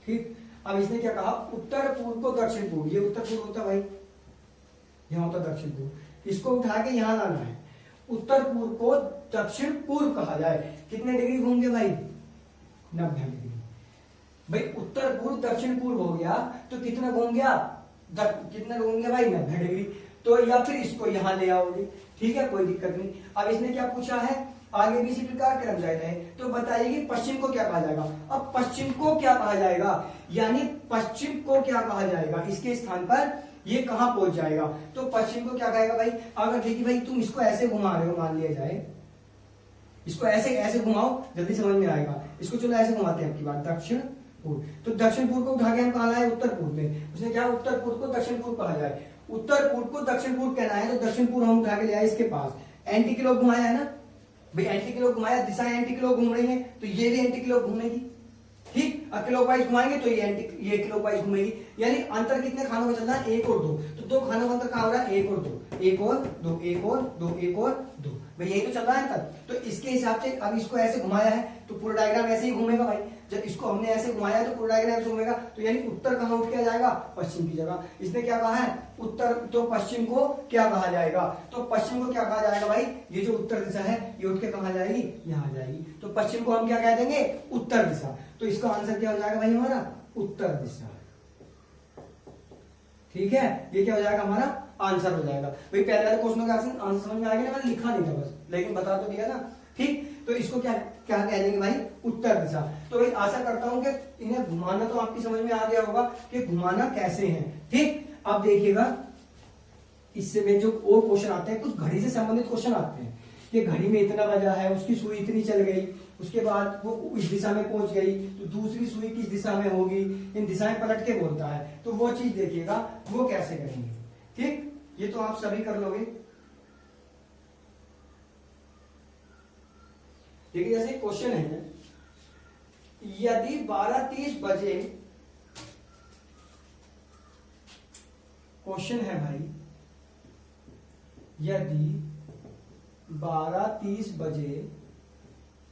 ठीक। अब इसने क्या कहा? उत्तर पूर्व को दक्षिण पूर्व, ये उत्तर पूर्व होता भाई, यहां होता दक्षिण पूर्व, इसको उठा के यहां लाना है। उत्तर पूर्व को दक्षिण पूर्व कहा जाए, कितने डिग्री घूमेंगे भाई? 90 डिग्री। भाई उत्तर पूर्व दक्षिण पूर्व हो गया तो कितना घूम गया? कितना घूम गया भाई? 90 डिग्री। तो या फिर इसको यहां ले आओगे, ठीक है, कोई दिक्कत नहीं। अब इसने क्या पूछा है? आगे भी इसी प्रकार क्रम जारी रहे, तो बताइए कि पश्चिम को क्या कहा जाएगा? अब पश्चिम को क्या कहा जाएगा, यानी पश्चिम को क्या कहा जाएगा? इसके स्थान पर ये कहां पहुंच जाएगा? तो पश्चिम को क्या कहेगा भाई? अगर देखिए भाई तुम इसको ऐसे घुमा रहे हो, मान लिया जाए इसको ऐसे ऐसे घुमाओ, जल्दी समझ में आएगा। इसको चलो ऐसे घुमाते हैं आपकी बात, दक्षिण पूर्व। तो दक्षिण पूर्व को उठा के हम कहा लाए? उत्तर पूर्व में। उसने क्या? उत्तर पूर्व को दक्षिण पूर्व कहा जाए। उत्तर पूर्व को दक्षिण पूर्व कहना है तो दक्षिण पूर्व हम उठा के ले आए इसके पास। एंटी क्लॉक घुमाया है ना भाई, एंटी क्लॉक घुमाया, दिशाएं एंटी क्लॉक घूम रही है, तो ये भी एंटी क्लॉक घूमेगी, ठीक। क्लॉकवाइज घुमाएंगे तो ये क्लॉकवाइज घूमेगी, यानी अंतर कितने खानों में चलना है? 1 और 2। तो 2 खानों का अंतर कहां हो रहा है? 1 और 2, 1 और 2, 1 और 2, 1 और 2। भाई यही तो चल रहा है अंतर। तो इसके हिसाब से अब इसको ऐसे घुमाया है तो पूरा डायग्राम ऐसे ही घूमेगा भाई। जब इसको हमने ऐसे घुमाया तो पूरा डायग्राम ऐसे घूमेगा, तो यानी उत्तर कहां उठ के जाएगा? पश्चिम की जगह। इसने क्या कहा है? उत्तर, तो पश्चिम को क्या कहा जाएगा? तो पश्चिम को क्या कहा जाएगा भाई? ये जो उत्तर दिशा है ये उठ के कहां जाएगी? यहां जाएगी। तो पश्चिम को हम क्या कह देंगे? उत्तर दिशा। तो इसका आंसर क्या हो जाएगा भाई हमारा? उत्तर दिशा, ठीक है। ये क्या हो जाएगा? हमारा आंसर हो जाएगा। भाई पहले वाले क्वेश्चन का आंसर समझ में आ गया ना? मैंने लिखा नहीं था बस, लेकिन बता तो दिया ना, ठीक। तो इसको क्या क्या कह देंगे भाई? उत्तर दिशा। तो भाई आशा करता हूं कि इन्हें घुमाना तो आपकी समझ में आ गया होगा कि घुमाना कैसे है, ठीक। अब देखिएगा इससे में जो और क्वेश्चन आते हैं, कुछ घड़ी से संबंधित क्वेश्चन आते हैं कि घड़ी में इतना बजा है, उसकी सुई इतनी चल गई, उसके बाद वो इस दिशा में पहुंच गई, तो दूसरी सुई किस दिशा में होगी, इन दिशाएं पलट के बोलता है। तो वो चीज देखिएगा वो कैसे करेंगे, ठीक। ये तो आप सभी कर लोगे। देखिए जैसे क्वेश्चन है, यदि 12:30 बजे, क्वेश्चन है भाई, यदि 12:30 बजे,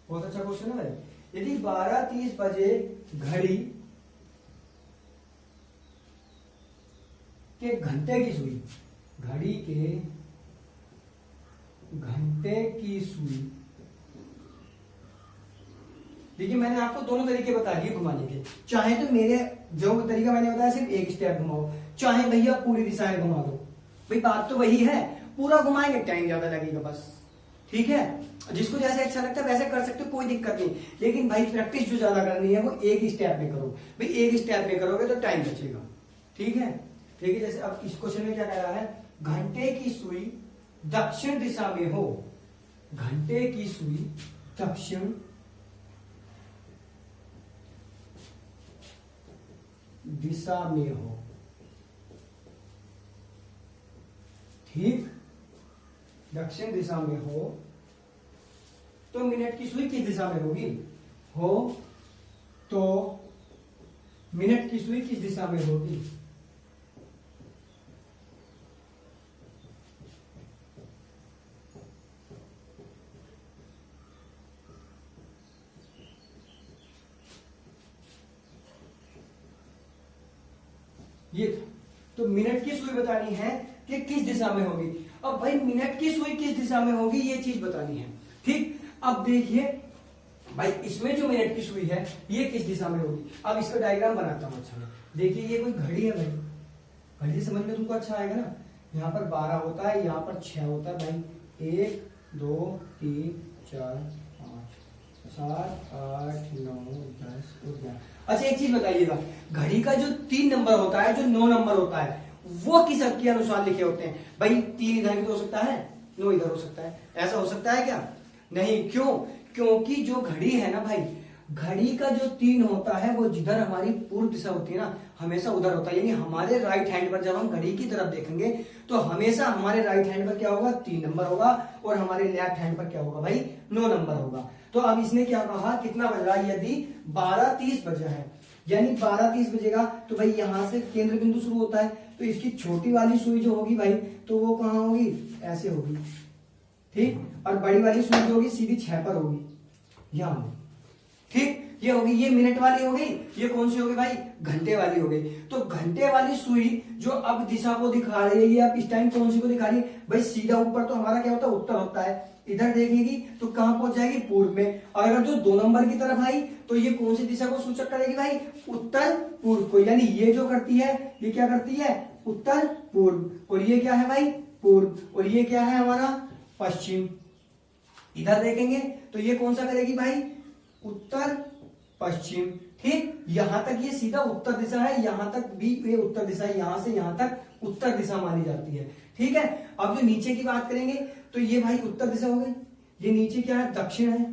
बहुत अच्छा क्वेश्चन है भाई, यदि 12:30 बजे घड़ी के घंटे की सुई, घड़ी के घंटे की सुई, देखिए मैंने आपको दोनों तरीके बता दिए घुमाने के। चाहे तो मेरे जो तरीका मैंने बताया सिर्फ एक स्टेप घुमाओ, चाहे भैया पूरी दिशाएं घुमा दो, भाई बात तो वही है। पूरा घुमाएंगे टाइम ज्यादा लगेगा बस, ठीक है। जिसको जैसे अच्छा लगता है वैसे कर सकते हो, कोई दिक्कत नहीं। लेकिन भाई प्रैक्टिस जो ज्यादा करनी है वो एक ही स्टेप में करो। भाई एक ही स्टेप में करोगे तो टाइम बचेगा, ठीक है। ठीक है। जैसे अब इस क्वेश्चन में क्या कह रहा है, घंटे की सुई दक्षिण दिशा में हो, घंटे की सुई दक्षिण दिशा में हो, ठीक, दक्षिण दिशा में हो, तो मिनट की सुई किस दिशा में होगी, हो तो मिनट की सुई किस दिशा में होगी, ये तो मिनट की सुई बतानी है कि किस दिशा में होगी। अब भाई मिनट की सुई किस दिशा में होगी ये चीज बतानी है, ठीक। अब देखिए भाई इसमें जो मिनट की सुई है ये किस दिशा में होगी। अब इसका डायग्राम बनाता हूं अच्छा मैं। देखिए ये कोई घड़ी है भाई, घड़ी समझ में तुमको अच्छा आएगा ना। यहाँ पर 12 होता है, यहाँ पर 6 होता है भाई, 1 2 3 4 5 7 8 9 10 और 11। अच्छा एक चीज बताइएगा, घड़ी का जो 3 नंबर होता है, जो 9 नंबर होता है, वो किस अंक के अनुसार लिखे होते हैं भाई। 3 इधर भी तो हो सकता है, 9 इधर हो सकता है, ऐसा हो सकता है क्या, नहीं। क्यों, क्योंकि जो घड़ी है ना भाई, घड़ी का जो 3 होता है वो जिधर हमारी पूर्व दिशा होती है ना, हमेशा उधर होता है। यानी हमारे राइट हैंड पर जब हम घड़ी की तरफ देखेंगे तो हमेशा हमारे राइट हैंड पर क्या होगा, 3 नंबर होगा, और हमारे लेफ्ट हैंड पर क्या होगा भाई, 9 नंबर होगा। तो अब इसने क्या कहा, कितना बज रहा है, यदि 12:30 बजा है, यानी 12:30 बजेगा तो भाई यहां से केंद्र बिंदु शुरू होता है, तो इसकी छोटी वाली सुई जो होगी भाई, तो वो कहां होगी, ऐसे होगी, ठीक। और बड़ी वाली सुई जो होगी सीधी 6 पर होगी, यहां, ठीक। ये होगी, ये मिनट वाली हो गई, ये कौन सी होगी भाई, घंटे वाली हो गई। तो घंटे वाली सुई जो अब दिशा को दिखा रही है, ये अब इस टाइम कौन सी को दिखा रही है भाई, सीधा ऊपर तो हमारा क्या होता है, उत्तर होता है। इधर देखेगी तो कहां पहुंच जाएगी, पूर्व में। और अगर जो 2 नंबर की तरफ आई तो ये कौन सी दिशा को सूचक करेगी भाई, उत्तर पूर्व को। यानी ये जो करती है, ये क्या करती है, उत्तर पूर्व, और ये क्या है भाई, पूर्व, और ये क्या है हमारा, पश्चिम। इधर देखेंगे तो ये कौन सा करेगी भाई, उत्तर पश्चिम, ठीक। यहां तक ये सीधा उत्तर दिशा है, यहां तक भी ये उत्तर दिशा है, यहां से यहां तक उत्तर दिशा मानी जाती है, ठीक है। अब जो नीचे की बात करेंगे तो ये भाई उत्तर दिशा हो गई, ये नीचे क्या है, दक्षिण है,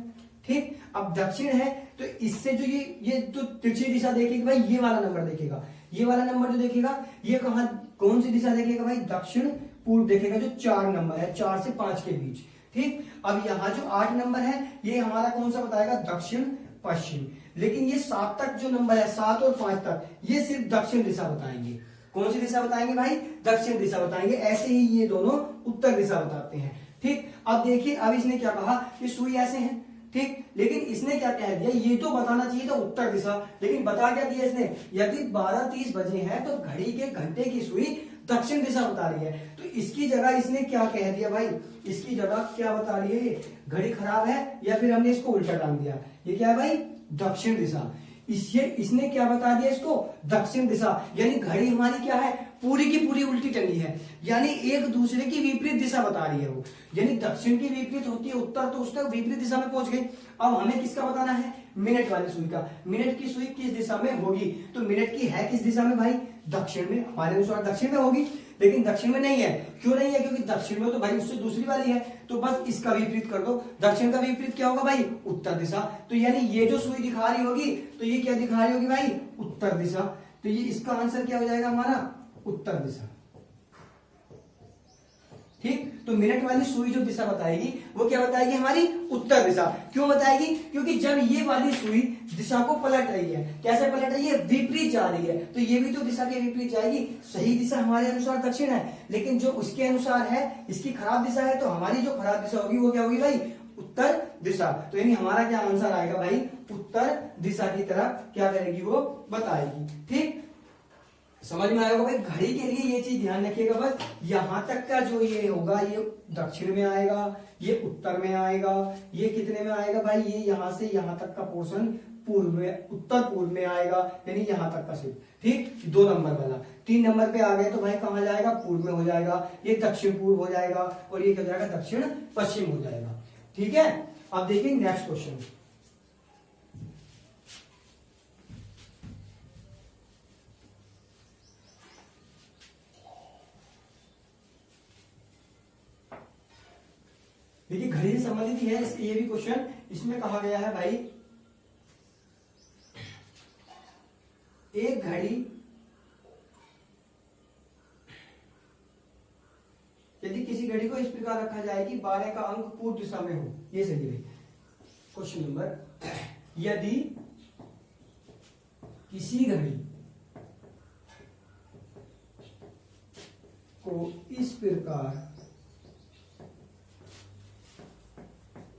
ठीक। अब दक्षिण है तो इससे जो ये तो तिरछी दिशा देखेगा भाई, ये वाला नंबर देखेगा, ये वाला नंबर जो देखेगा ये कहां, कौन सी दिशा देखेगा भाई, दक्षिण पूर्व देखेगा, जो 4 नंबर है, 4 से 5 के बीच, ठीक। अब यहाँ जो 8 नंबर है ये हमारा कौन सा बताएगा, दक्षिण पश्चिम। लेकिन ये 7 तक जो नंबर है, 7 और 5 तक, ये सिर्फ दक्षिण दिशा बताएंगे। कौन सी दिशा बताएंगे भाई, दक्षिण दिशा बताएंगे। ऐसे ही ये दोनों उत्तर दिशा बताते हैं, ठीक। अब देखिए, अब इसने क्या कहा, ये सुई ऐसे है, ठीक। लेकिन इसने क्या कह दिया, ये तो बताना चाहिए था उत्तर दिशा, लेकिन बता क्या दिया इसने, यदि 12:30 बजे हैं तो घड़ी के घंटे की सुई दक्षिण दिशा बता रही है। तो इसकी जगह इसने क्या कह दिया भाई, इसकी जगह क्या बता रही है, घड़ी खराब है, या फिर हमने इसको उल्टा डाल दिया, ये क्या है भाई, दक्षिण दिशा। इसने क्या बता दिया इसको, दक्षिण दिशा। यानी घड़ी हमारी क्या है, पूरी की पूरी उल्टी टंगी है, यानी एक दूसरे की विपरीत दिशा बता रही है वो। यानी दक्षिण की विपरीत होती है उत्तर, तो उसका विपरीत दिशा में पहुंच गई। अब हमें किसका बताना है, मिनट वाली सुई का। मिनट की सुई किस दिशा में होगी, तो मिनट की है किस दिशा में भाई, दक्षिण में। हमारे अनुसार दक्षिण में होगी, लेकिन दक्षिण में नहीं है। क्यों नहीं है, क्योंकि दक्षिण में तो भाई उससे दूसरी वाली है, तो बस इसका विपरीत कर दो। दक्षिण का विपरीत क्या होगा भाई, उत्तर दिशा। तो यानी ये जो सुई दिखा रही होगी तो ये क्या दिखा रही होगी भाई, उत्तर दिशा। तो ये इसका आंसर क्या हो जाएगा हमारा, उत्तर दिशा, ठीक। तो मिनट वाली सुई जो दिशा बताएगी वो क्या बताएगी, हमारी उत्तर दिशा। क्यों बताएगी, क्योंकि जब ये वाली सुई दिशा को पलट रही है, कैसे पलट रही है, विपरीत जा रही है, तो ये भी तो दिशा के विपरीत जाएगी। सही दिशा हमारे अनुसार दक्षिण है, लेकिन जो उसके अनुसार है इसकी खराब दिशा है, तो हमारी जो खराब दिशा होगी वो क्या होगी भाई, उत्तर दिशा। तो यानी हमारा क्या आंसर आएगा भाई, उत्तर दिशा की तरफ क्या करेगी, वो बताएगी, ठीक। समझ में आएगा भाई। घड़ी के लिए ये चीज ध्यान रखिएगा, बस यहां तक का जो ये होगा ये दक्षिण में आएगा, ये उत्तर में आएगा, ये कितने में आएगा भाई, ये यहां से यहां तक का पोर्शन पूर्व में, उत्तर पूर्व में आएगा, यानी यहां तक का सिर्फ, ठीक। 2 नंबर वाला 3 नंबर पे आ गए तो भाई कहां जाएगा, पूर्व में हो जाएगा, ये दक्षिण पूर्व हो जाएगा, और ये क्या हो जाएगा, दक्षिण पश्चिम हो जाएगा, ठीक है। अब देखिए नेक्स्ट क्वेश्चन। देखिए घड़ी से संबंधित ही है ये भी क्वेश्चन। इसमें कहा गया है भाई एक घड़ी यदि किसी घड़ी को इस प्रकार रखा जाए कि 12 का अंक पूर्व दिशा में हो, ये सही है क्वेश्चन नंबर। यदि किसी घड़ी को इस प्रकार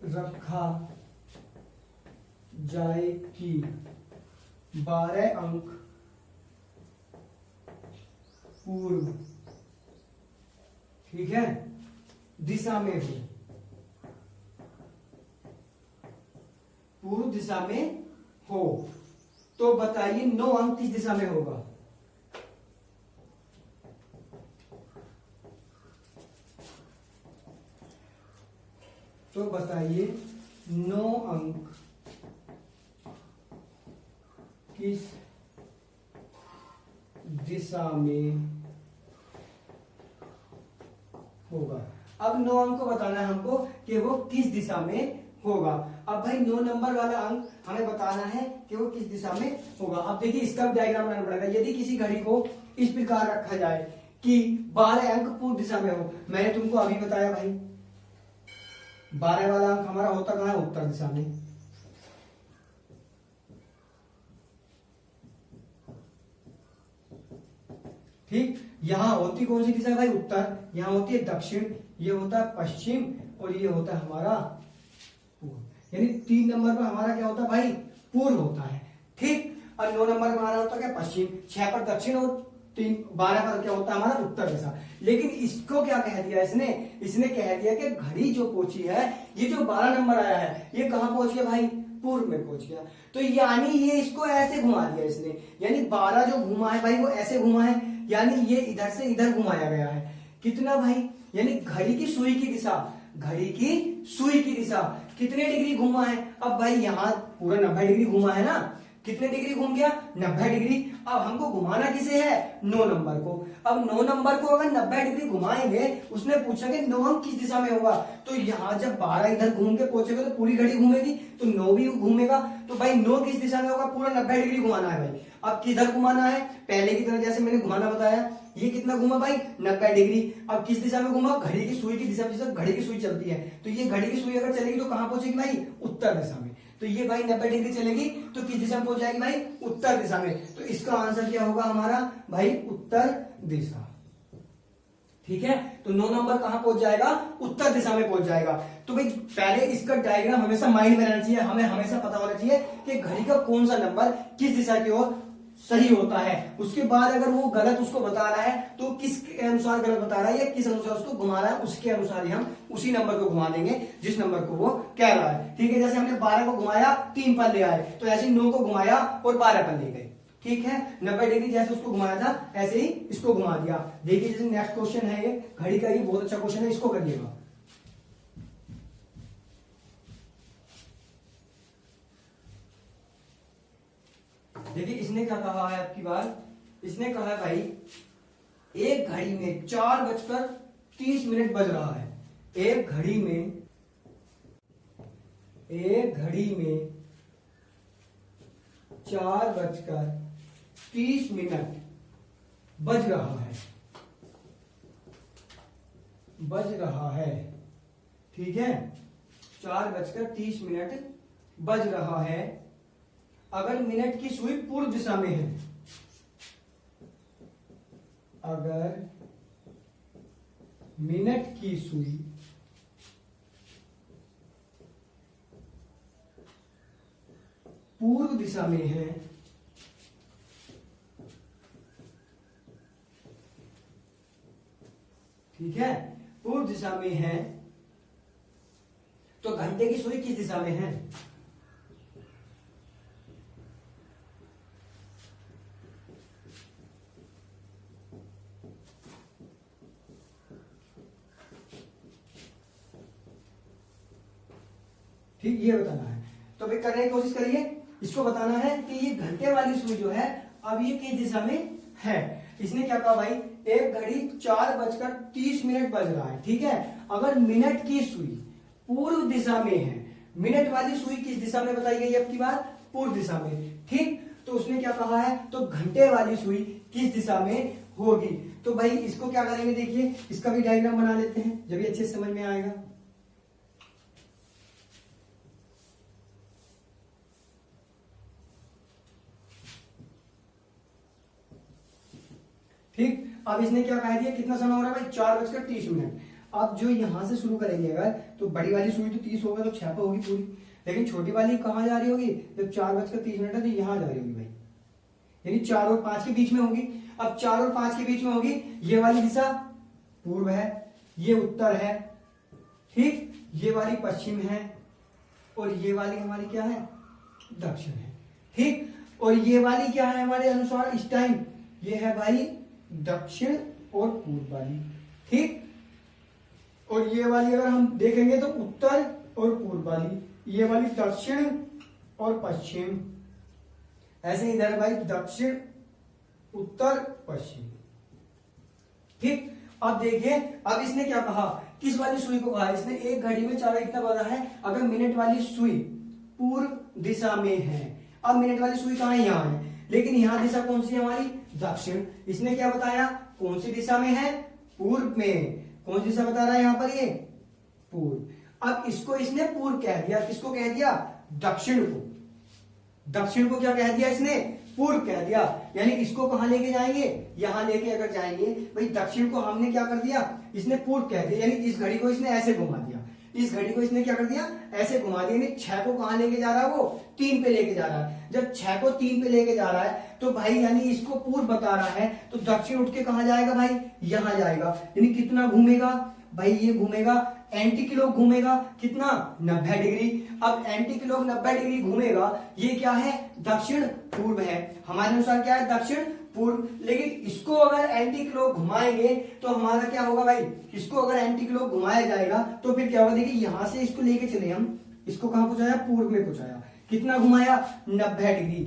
रखा जाए कि 12 अंक पूर्व, ठीक है, दिशा में हो, पूर्व दिशा में हो, तो बताइए 9 अंक किस दिशा में होगा? तो बताइए 9 अंक किस दिशा में होगा? अब 9 अंक को बताना है हमको कि वो किस दिशा में होगा। अब भाई 9 नंबर वाला अंक हमें बताना है कि वो किस दिशा में होगा। अब देखिए इसका भी डायग्राम बनाना पड़ेगा। यदि किसी घड़ी को इस प्रकार रखा जाए कि 12 अंक पूर्व दिशा में हो, मैंने तुमको अभी बताया भाई 12 वाला अंक हमारा होता कहां है? उत्तर दिशा में। ठीक, यहां होती कौन सी दिशा है भाई? उत्तर। यहां होती है दक्षिण, ये होता है पश्चिम और ये होता है हमारा पूर्व। यानी 3 नंबर पर हमारा क्या होता है भाई? पूर्व होता है। ठीक, और 9 नंबर पर हमारा होता है क्या? पश्चिम। 6 पर दक्षिण और 12 पर क्या होता है हमारा? उत्तर दिशा। लेकिन इसको क्या कह दिया इसने कह दिया कि घड़ी जो पहुंची है, ये जो 12 नंबर आया है, ये कहां पहुंच गया भाई? पूर्व में पहुंच गया। तो यानी ये इसको ऐसे घुमा दिया इसने, यानी 12 जो घुमा है भाई वो ऐसे घुमा है, यानी ये इधर से इधर घुमाया गया है। कितना भाई? यानी घड़ी की सुई की दिशा, घड़ी की सुई की दिशा कितने डिग्री घुमा है? अब भाई यहाँ पूरा 90 डिग्री घुमा है ना, कितने डिग्री घूम गया? 90 डिग्री। अब हमको घुमाना किसे है? 9 नंबर को। अब 9 नंबर को अगर 90 डिग्री घुमाएंगे, उसने पूछा कि 9 अंक किस दिशा में होगा, तो यहाँ जब 12 इधर घूम के पहुंचेगा तो पूरी घड़ी घूमेगी, तो 9 भी घूमेगा। तो भाई 9 किस दिशा में होगा? पूरा 90 डिग्री घुमाना है भाई। अब किधर घुमाना है? पहले की तरह जैसे मैंने घुमाना बताया, ये कितना घुमा भाई? 90 डिग्री। अब किस दिशा में घुमा? घड़ी की सुई की दिशा में। घड़ी की सुई चलती है तो ये घड़ी की सुई अगर चलेगी तो कहां पहुंचेगी भाई? उत्तर दिशा में। तो ये भाई 90 डिग्री चलेगी तो किस दिशा में पहुंच जाएगी भाई? उत्तर दिशा में। तो इसका आंसर क्या होगा हमारा भाई? उत्तर दिशा। ठीक है, तो 9 नंबर कहां पहुंच जाएगा? उत्तर दिशा में पहुंच जाएगा। तो भाई पहले इसका डायग्राम हमेशा माइंड में रहना चाहिए, हमें हमेशा पता होना चाहिए कि घड़ी का कौन सा नंबर किस दिशा की ओर सही होता है। उसके बाद अगर वो गलत उसको बता रहा है तो किसके अनुसार गलत बता रहा है या किस अनुसार उसको घुमा रहा है, उसके अनुसार ही हम उसी नंबर को घुमा देंगे जिस नंबर को वो कह रहा है। ठीक है, जैसे हमने 12 को घुमाया 3 पर ले आए, तो ऐसे 9 को घुमाया और 12 पर ले गए। ठीक है, 90 डिग्री जैसे उसको घुमाया था ऐसे ही इसको घुमा दिया। देखिए जैसे नेक्स्ट क्वेश्चन है ये घड़ी का, ये बहुत अच्छा क्वेश्चन है, इसको करिएगा। देखिए इसने क्या कहा है आपकी बात, इसने कहा है भाई एक घड़ी में 4:30 बज रहा है। एक घड़ी में 4:30 बज रहा है। ठीक है, 4:30 बज रहा है। अगर मिनट की सुई पूर्व दिशा में है, अगर मिनट की सुई पूर्व दिशा में है, ठीक है, पूर्व दिशा में है, तो घंटे की सुई किस दिशा में है? ठीक, ये बताना है। तो भाई करने की कोशिश करिए, इसको बताना है कि ये घंटे वाली सुई जो है अब ये किस दिशा में है। इसने क्या कहा भाई, एक घड़ी 4:30 बज रहा है। ठीक है, अगर मिनट की सुई पूर्व दिशा में है। मिनट वाली सुई किस दिशा में बताई गई अब की बार? पूर्व दिशा में। ठीक, तो उसने क्या कहा है, तो घंटे वाली सुई किस दिशा में होगी। तो भाई इसको क्या करेंगे, देखिए इसका भी डायग्राम बना लेते हैं, जब ये अच्छे से समझ में आएगा। ठीक, अब इसने क्या कह दिया, कितना समय हो रहा है भाई, 4:30। अब जो यहां से शुरू करेंगे अगर, तो बड़ी वाली सुई तो 30 होगा, तो 6 पे होगी पूरी, लेकिन छोटी वाली कहां जा रही होगी, जब 4:30 है तो यहां जा रही होगी भाई, यानी 4 और 5 के बीच में होगी। अब 4 और 5 के बीच में होगी, ये वाली दिशा पूर्व है, ये उत्तर है, ठीक, ये वाली पश्चिम है, और ये वाली हमारी क्या है, दक्षिण है। ठीक, और ये वाली क्या है हमारे अनुसार इस टाइम, ये है भाई दक्षिण और पूर्व वाली। ठीक, और ये वाली अगर हम देखेंगे तो उत्तर और पूर्व वाली, ये वाली दक्षिण और पश्चिम, ऐसे इधर भाई दक्षिण उत्तर पश्चिम। ठीक, अब देखिए, अब इसने क्या कहा, किस वाली सुई को कहा, इसने एक घड़ी में चारों इतना बता है, अगर मिनट वाली सुई पूर्व दिशा में है। अब मिनट वाली सुई कहां है, यहां है, लेकिन यहां दिशा कौन सी है हमारी, दक्षिण। इसने क्या बताया, कौन सी दिशा में है, पूर्व में। कौन सी दिशा बता रहा है यहां पर, ये पूर्व। अब इसको इसने पूर्व कह दिया, किसको कह दिया, दक्षिण को। दक्षिण को क्या कह दिया इसने, पूर्व कह दिया, यानी इसको कहां लेके जाएंगे, यहां लेके अगर जाएंगे भाई, दक्षिण को हमने क्या कर दिया, इसने पूर्व कह दिया, यानी इस घड़ी को इसने ऐसे घुमा दिया, इस घड़ी को इसने क्या कर दिया, ऐसे घुमा दिया, यानी 6 को कहां लेके जा रहा है, वो 3 पे लेके जा रहा है। जब 6 को 3 पे लेके जा रहा है, तो भाई यानी इसको पूर्व बता रहा है, तो दक्षिण उठ के कहां जाएगा भाई, यहां जाएगा, यानी कितना घूमेगा भाई, ये घूमेगा एंटी क्लॉक घूमेगा, कितना, 90 डिग्री। अब एंटी क्लॉक 90 डिग्री घूमेगा, ये क्या है, दक्षिण पूर्व है, हमारे अनुसार क्या है, दक्षिण पूर्व। लेकिन इसको अगर एंटी क्लॉक घुमाएंगे तो हमारा क्या होगा भाई, इसको अगर एंटी क्लॉक घुमाया जाएगा तो फिर क्या होगा, देखिए यहां से इसको लेके चले हम, इसको कहां पहुंचाया, पूर्व में पहुंचाया, कितना घुमाया, 90 डिग्री।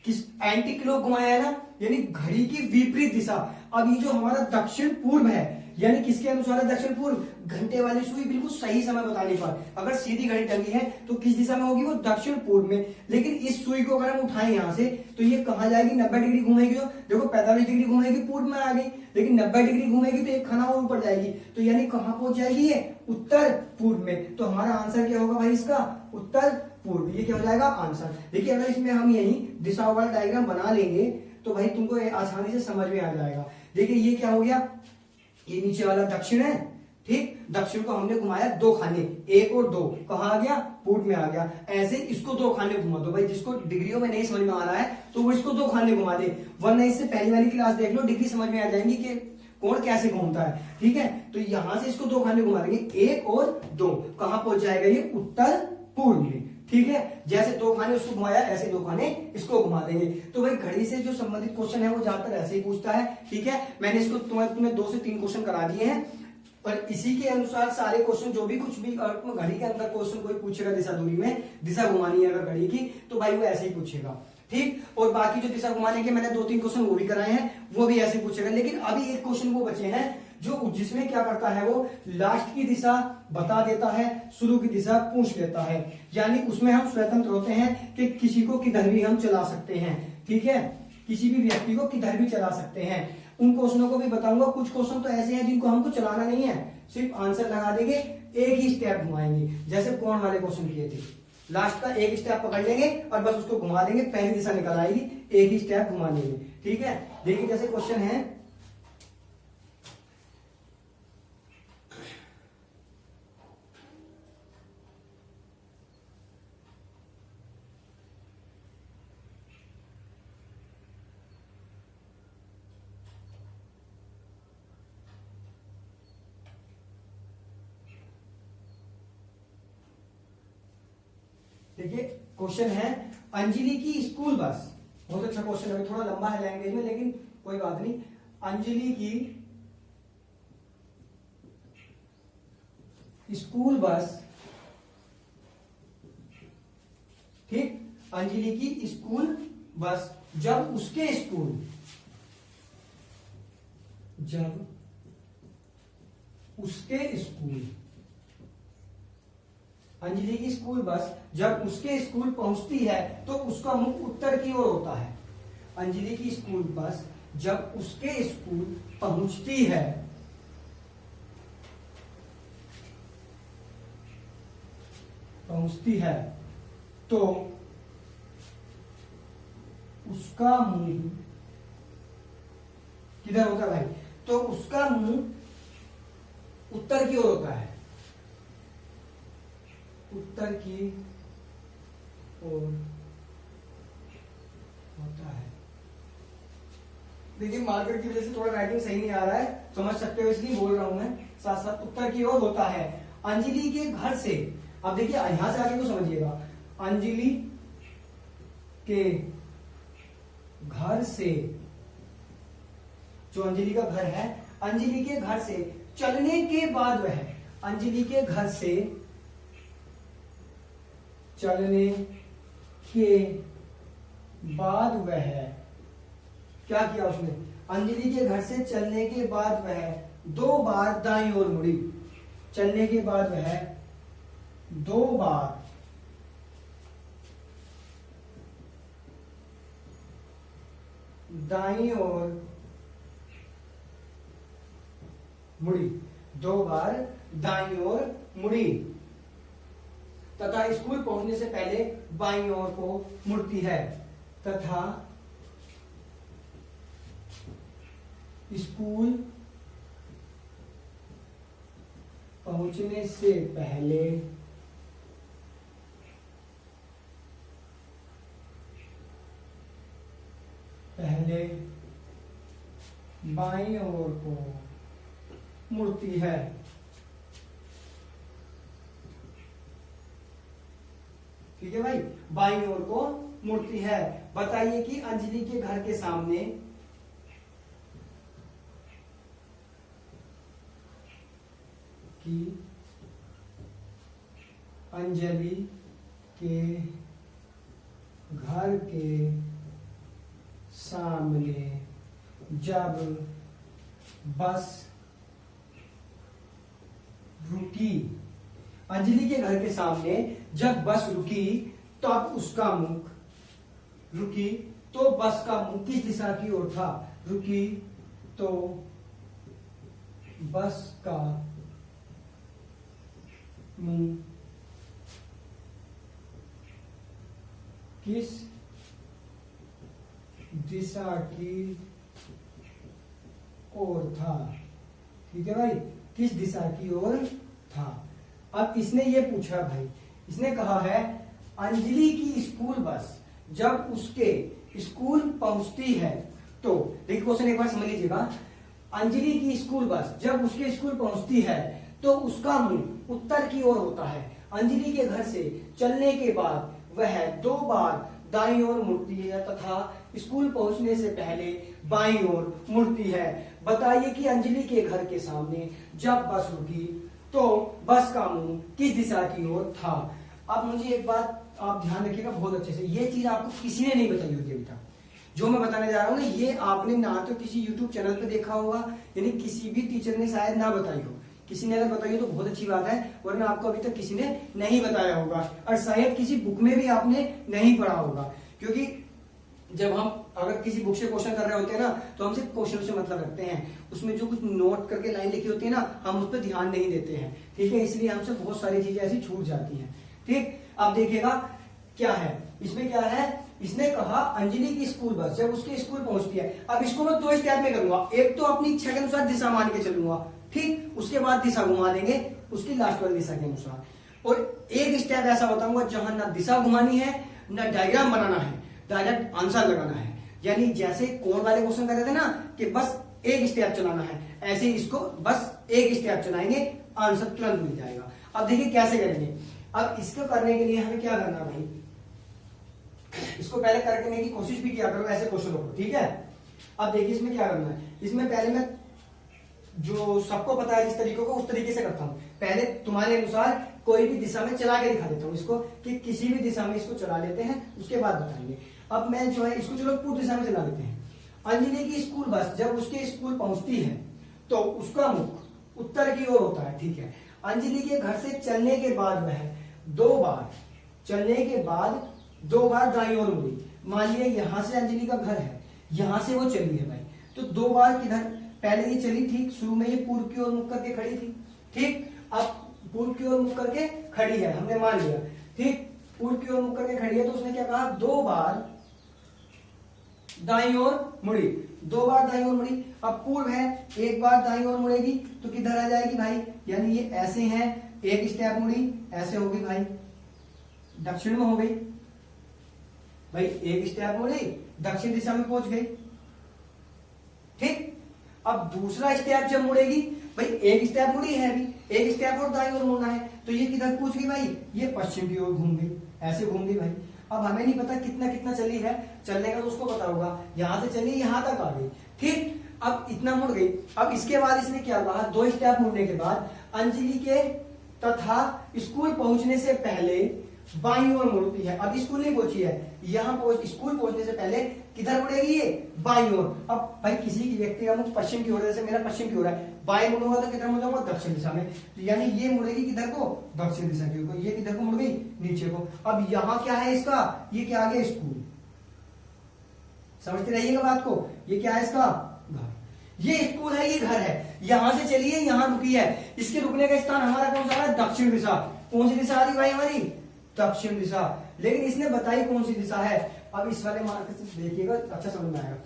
किस एंटी क्लॉक घुमाया है ना, यानी घड़ी की विपरीत दिशा। अब ये जो हमारा दक्षिण पूर्व है, यानी किसके अनुसार है, दक्षिण पूर्व। घंटे वाली सुई बिल्कुल सही समय बताने पर, अगर सीधी घड़ी टंगी है तो किस दिशा में होगी, वो दक्षिण पूर्व में। लेकिन इस सुई को अगर हम उठाएं यहां से, तो ये कहां जाएगी, 90 डिग्री घूमेगी, जो देखो 45 डिग्री घूमेगी, पूर्व में आ गई, लेकिन 90 डिग्री घूमेगी तो एक खाना और ऊपर जाएगी, तो यानी कहां पहुंच जाएगी, ये उत्तर पूर्व में। तो हमारा आंसर क्या होगा भाई इसका, उत्तर पूर्व। ये क्या हो जाएगा आंसर। देखिए अगर इसमें हम यही दिशा वाला डायग्राम बना लेंगे तो भाई तुमको आसानी से समझ में आ जाएगा। देखिए ये क्या हो गया, ये नीचे वाला दक्षिण है, ठीक, दक्षिण को हमने घुमाया 2 खाने, 1 और 2, कहां आ गया, पूर्व में आ गया। ऐसे इसको 2 खाने घुमा दो भाई, जिसको डिग्रियों में नहीं समझ में आ रहा है तो वो इसको 2 खाने घुमा दे, वरना इससे पहली वाली क्लास देख लो, डिग्री समझ में आ जाएंगी कि कोण कैसे घूमता है। ठीक है, तो यहां से इसको 2 खाने घुमा देंगे, 1 और 2, कहां पहुंच जाएगा, ये उत्तर पूर्व में। ठीक है, जैसे 2 खाने उसको घुमाया, ऐसे 2 खाने इसको घुमा देंगे। तो भाई घड़ी से जो संबंधित क्वेश्चन है वो ज्यादातर ऐसे ही पूछता है। ठीक है, मैंने इसको तुम्हें 2 से 3 क्वेश्चन करा दिए हैं, और इसी के अनुसार सारे क्वेश्चन जो भी कुछ भी घड़ी के अंदर क्वेश्चन कोई पूछेगा दिशा दूरी में, दिशा घुमानी है अगर घड़ी की, तो भाई वो ऐसे ही पूछेगा। ठीक, और बाकी जो दिशा घुमाने के मैंने 2-3 क्वेश्चन वो भी कराए हैं, वो भी ऐसे पूछेगा। लेकिन अभी एक क्वेश्चन वो बचे हैं जो जिसमें क्या करता है, वो लास्ट की दिशा बता देता है, शुरू की दिशा पूछ लेता है, यानी उसमें हम स्वतंत्र होते हैं कि किसी को किधर भी हम चला सकते हैं। ठीक है, किसी भी व्यक्ति को किधर भी चला सकते हैं। उन क्वेश्चनों को भी बताऊंगा, कुछ क्वेश्चन तो ऐसे हैं जिनको हमको चलाना नहीं है, सिर्फ आंसर लगा देंगे, एक ही स्टेप घुमाएंगे, जैसे कोण वाले क्वेश्चन किए थे, लास्ट का एक स्टेप पकड़ लेंगे और बस उसको घुमा देंगे, पहली दिशा निकल आएगी, एक ही स्टेप घुमा लेंगे। ठीक है, देखिए जैसे क्वेश्चन है, देखिए क्वेश्चन है, अंजलि की स्कूल बस, बहुत अच्छा क्वेश्चन है, थोड़ा लंबा है लैंग्वेज में लेकिन कोई बात नहीं। अंजलि की स्कूल बस, ठीक, अंजलि की स्कूल बस जब उसके स्कूल, जब उसके स्कूल अंजलि की स्कूल बस जब उसके स्कूल पहुंचती है तो उसका मुख उत्तर की ओर होता है। अंजलि की स्कूल बस जब उसके स्कूल पहुंचती है तो उसका मुंह किधर होता है भाई? तो उसका मुंह उत्तर की ओर होता है, उत्तर की ओर होता है। देखिए मार्कर की वजह से थोड़ा राइटिंग सही नहीं आ रहा है, समझ सकते हो इसलिए बोल रहा हूं मैं। साथ साथ उत्तर की ओर होता है। अंजलि के घर से, अब देखिए यहां से आगे को समझिएगा, अंजलि के घर से, जो अंजलि का घर है, अंजलि के घर से चलने के बाद वह, अंजलि के घर से चलने के बाद वह क्या किया उसने? अंजलि के घर से चलने के बाद वह 2 बार दाईं ओर मुड़ी। चलने के बाद वह 2 बार दाईं ओर मुड़ी, 2 बार दाईं ओर मुड़ी तथा स्कूल पहुंचने से पहले बाईं ओर को मुड़ती है, तथा स्कूल पहुंचने से पहले बाईं ओर को मुड़ती है। ठीक है भाई, बाईं ओर को मुड़ती है। बताइए कि अंजलि के घर के सामने अंजलि के घर के सामने जब बस रुकी, अंजलि के घर के सामने जब बस रुकी तब उसका मुख, रुकी तो बस का मुख किस दिशा की ओर था? रुकी तो बस का मुंह किस दिशा की ओर था? ठीक है भाई, किस दिशा की ओर था। अब इसने ये पूछा भाई, इसने कहा है अंजलि की स्कूल बस जब उसके स्कूल पहुंचती है तो, देखिए क्वेश्चन एक बार समझ लीजिएगा, अंजलि की स्कूल बस जब उसके स्कूल पहुंचती है तो उसका मुंह उत्तर की ओर होता है। अंजलि के घर से चलने के बाद वह 2 बार दाईं ओर मुड़ती है तथा स्कूल पहुंचने से पहले बाईं ओर मुड़ती है। बताइए कि अंजलि के घर के सामने जब बस रुकी तो बस का मुंह किस दिशा की ओर था। अब मुझे एक बात आप ध्यान रखिएगा बहुत अच्छे से, ये चीज आपको किसी ने नहीं बताई होगी अभी तक। जो मैं बताने जा रहा हूं ना, ये आपने ना तो किसी YouTube चैनल पे देखा होगा, यानी किसी भी टीचर ने शायद ना बताई हो। किसी ने अगर बताई हो तो बहुत अच्छी बात है, वरना आपको अभी तक किसी ने नहीं बताया होगा और शायद किसी बुक में भी आपने नहीं पढ़ा होगा। क्योंकि जब हम अगर किसी बुक से क्वेश्चन कर रहे होते हैं ना, तो हम सिर्फ क्वेश्चन से मतलब रखते हैं, उसमें जो कुछ नोट करके लाइन लिखी होती है ना, हम उस पर ध्यान नहीं देते हैं। ठीक है, इसलिए हमसे बहुत सारी चीजें ऐसी छूट जाती हैं। ठीक, अब देखिएगा क्या है इसमें, क्या है इसने कहा अंजलि की स्कूल बस जब उसके स्कूल पहुंचती है। अब इसको मैं 2 स्टेप में करूंगा, एक तो अपनी इच्छा के अनुसार दिशा मान के चलूंगा, ठीक, उसके बाद दिशा घुमा देंगे उसकी लास्ट वाली दिशा के अनुसार, और एक स्टेप ऐसा बताऊंगा जहां ना दिशा घुमानी है ना डायग्राम बनाना है, डायरेक्ट आंसर लगाना है। यानी जैसे कोण वाले क्वेश्चन कर रहे थे ना कि बस एक स्टेप चलाना है, ऐसे इसको बस एक स्टेप चलाएंगे, आंसर तुरंत मिल जाएगा। अब देखिए कैसे करेंगे। अब इसको करने के लिए हमें क्या करना है भाई, इसको पहले करने की कोशिश भी किया करो ऐसे क्वेश्चनों को, ठीक है। अब देखिए इसमें क्या करना है, इसमें पहले मैं जो सबको पता है जिस तरीके को उस तरीके से करता हूं। पहले तुम्हारे अनुसार कोई भी दिशा में चला के दिखा देता हूं इसको, कि किसी भी दिशा में इसको चला लेते हैं, उसके बाद बताएंगे। अब मैं जो है इसको चलो पूर्व दिशा में चला लेते हैं। अंजलि की स्कूल बस जब उसके स्कूल पहुंचती है तो उसका मुख उत्तर की ओर होता है, ठीक है। अंजलि के घर से चलने के बाद वह 2 बार चलने के बाद 2 बार दाईं ओर मुड़ी। मान लिया यहां से अंजलि का घर है, यहां से वो चली है भाई, तो 2 बार किधर, पहले ये चली थी, शुरू में ये पूर्व की ओर मुख करके खड़ी थी, ठीक, अब पूर्व की ओर मुख करके खड़ी है, हमने मान लिया, ठीक, पूर्व की ओर मुख करके खड़ी है, तो उसने क्या कहा, 2 बार दाईं ओर मुड़ी, 2 बार दाईं ओर मुड़ी। अब पूर्व है, 1 बार दाईं ओर मुड़ेगी तो किधर आ जाएगी भाई, यानी ये ऐसे है, 1 स्टेप मुड़ी, ऐसे होगी भाई, दक्षिण में हो गई भाई, 1 स्टेप मुड़ी, दक्षिण दिशा में पहुंच गई, ठीक। अब दूसरा स्टेप जब मुड़ेगी भाई, 1 स्टेप मुड़ी है अभी, 1 स्टेप और दाईं ओर मुड़ना है, तो ये किधर पहुंच गई भाई, ये पश्चिम की ओर घूम गई, ऐसे घूम गई भाई। अब हमें नहीं पता कितना कितना चली है, चलने का तो उसको पता होगा, यहां से चली यहां तक आ गई, ठीक। अब इतना मुड़ गई। अब इसके बाद इसने क्या कहा, 2 स्टेप मुड़ने के बाद अंजलि के तथा स्कूल पहुंचने से पहले बाईं ओर मुड़ती है। अब स्कूल नहीं पहुंची है, यहाँ स्कूल पहुंचने से पहले किधर मुड़ेगी, ये बाईं ओर। अब भाई किसी की व्यक्ति का मुख पश्चिम की ओर है, जैसे मेरा पश्चिम की ओर है, बाएं मुड़ूंगा तो किधर मुड़ूंगा, दक्षिण दिशा में, तो यानी ये मुड़ेगी किधर को, दक्षिण दिशा की ओर, ये किधर को मुड़ गई, नीचे को। अब यहाँ क्या है इसका, ये क्या आ गया, स्कूल, समझते रहिएगा बात को, ये क्या है इसका घर, ये स्कूल है, ये घर है, यहां से चलिए यहां रुकी है, इसके रुकने का स्थान हमारा कौन सा है, दक्षिण दिशा। कौन सी दिशा आ रही भाई हमारी, दक्षिण दिशा, लेकिन इसने बताई कौन सी दिशा है। अब इस वाले मार्क से देखिएगा, अच्छा समझ में आएगा,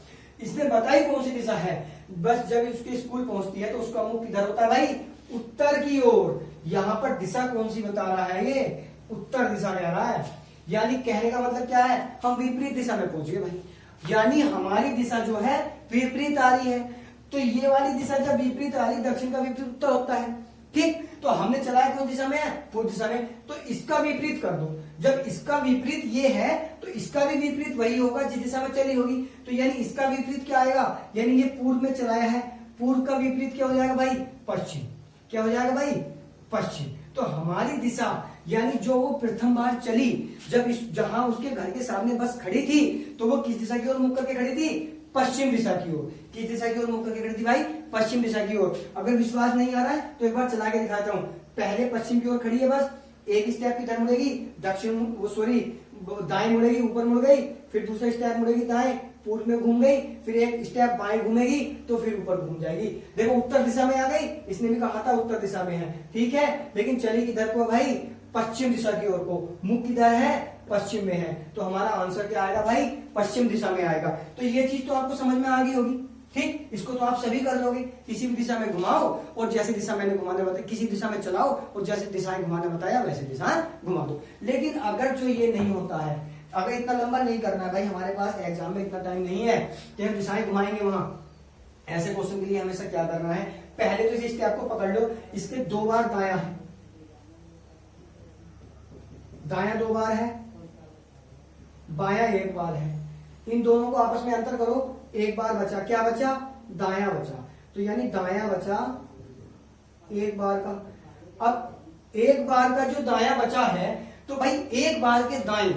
इसने बताई कौन सी दिशा है। बस जब उसके स्कूल पहुंचती है तो उसका मुख किधर होता है भाई, उत्तर की ओर। यहां पर दिशा कौन सी बता रहा है, ये उत्तर दिशा कह रहा है, यानी कहने का मतलब क्या है, हम विपरीत दिशा में पहुंच गए भाई, यानी हमारी दिशा जो है विपरीत आ रही है। तो ये वाली दिशा जब विपरीत आ रही, दक्षिण का विपरीत उत्तर होता है, ठीक। तो हमने चलाया कौन दिशा में है, पूर्व दिशा में, तो इसका विपरीत कर दो। जब इसका विपरीत ये है तो इसका भी विपरीत वही होगा जिस दिशा में चली होगी, तो यानी इसका विपरीत क्या आएगा, यानी ये पूर्व में चलाया है, पूर्व का विपरीत क्या हो जाएगा भाई, पश्चिम। क्या हो जाएगा भाई, पश्चिम। तो हमारी दिशा यानी जो वो प्रथम बार चली, जब जहां उसके घर के सामने बस खड़ी थी, तो वो किस दिशा की ओर मुख करके खड़ी थी, पश्चिम दिशा की ओर। किस दिशा की ओर मुख करके खड़ी थी भाई, पश्चिम दिशा की ओर। अगर विश्वास नहीं आ रहा है तो एक बार चला के दिखाता हूं। पहले पश्चिम की ओर खड़ी है, बस 1 स्टेप किधर मुड़ेगी, दक्षिण, सॉरी दाएं मुड़ेगी, ऊपर मुड़ गई, फिर दूसरा स्टेप मुड़ेगी दाएं, पूर्व में घूम गई, फिर 1 स्टेप बाएं घूमेगी तो फिर ऊपर घूम जाएगी। देखो उत्तर दिशा में आ गई, इसने भी कहा था उत्तर दिशा में है, ठीक है, लेकिन चली किधर को भाई, पश्चिम दिशा की ओर को। मुख किधर है, पश्चिम में है, तो हमारा आंसर क्या आएगा भाई, पश्चिम दिशा में आएगा। तो ये चीज तो आपको समझ में आ गई होगी, ठीक। इसको तो आप सभी कर लोगे, किसी भी दिशा में घुमाओ और जैसे दिशा मैंने घुमाने बताया, किसी दिशा में चलाओ और जैसे दिशाएं घुमाने बताया वैसे दिशा घुमा दो। लेकिन अगर जो ये नहीं होता है, अगर इतना लंबा नहीं करना है भाई, हमारे पास एग्जाम में इतना टाइम नहीं है कि हम दिशाएं घुमाएंगे वहां, ऐसे क्वेश्चन के लिए हमेशा क्या करना है, पहले तो इस स्टेप को पकड़ लो, इसके 2 बार दाया है, दाया 2 बार है, बाया 1 बार है, इन दोनों को आपस में अंतर करो, 1 बार बचा, क्या बचा, दाया बचा, तो यानी दाया बचा 1 बार का। अब 1 बार का जो दाया बचा है, तो भाई 1 बार के दाएं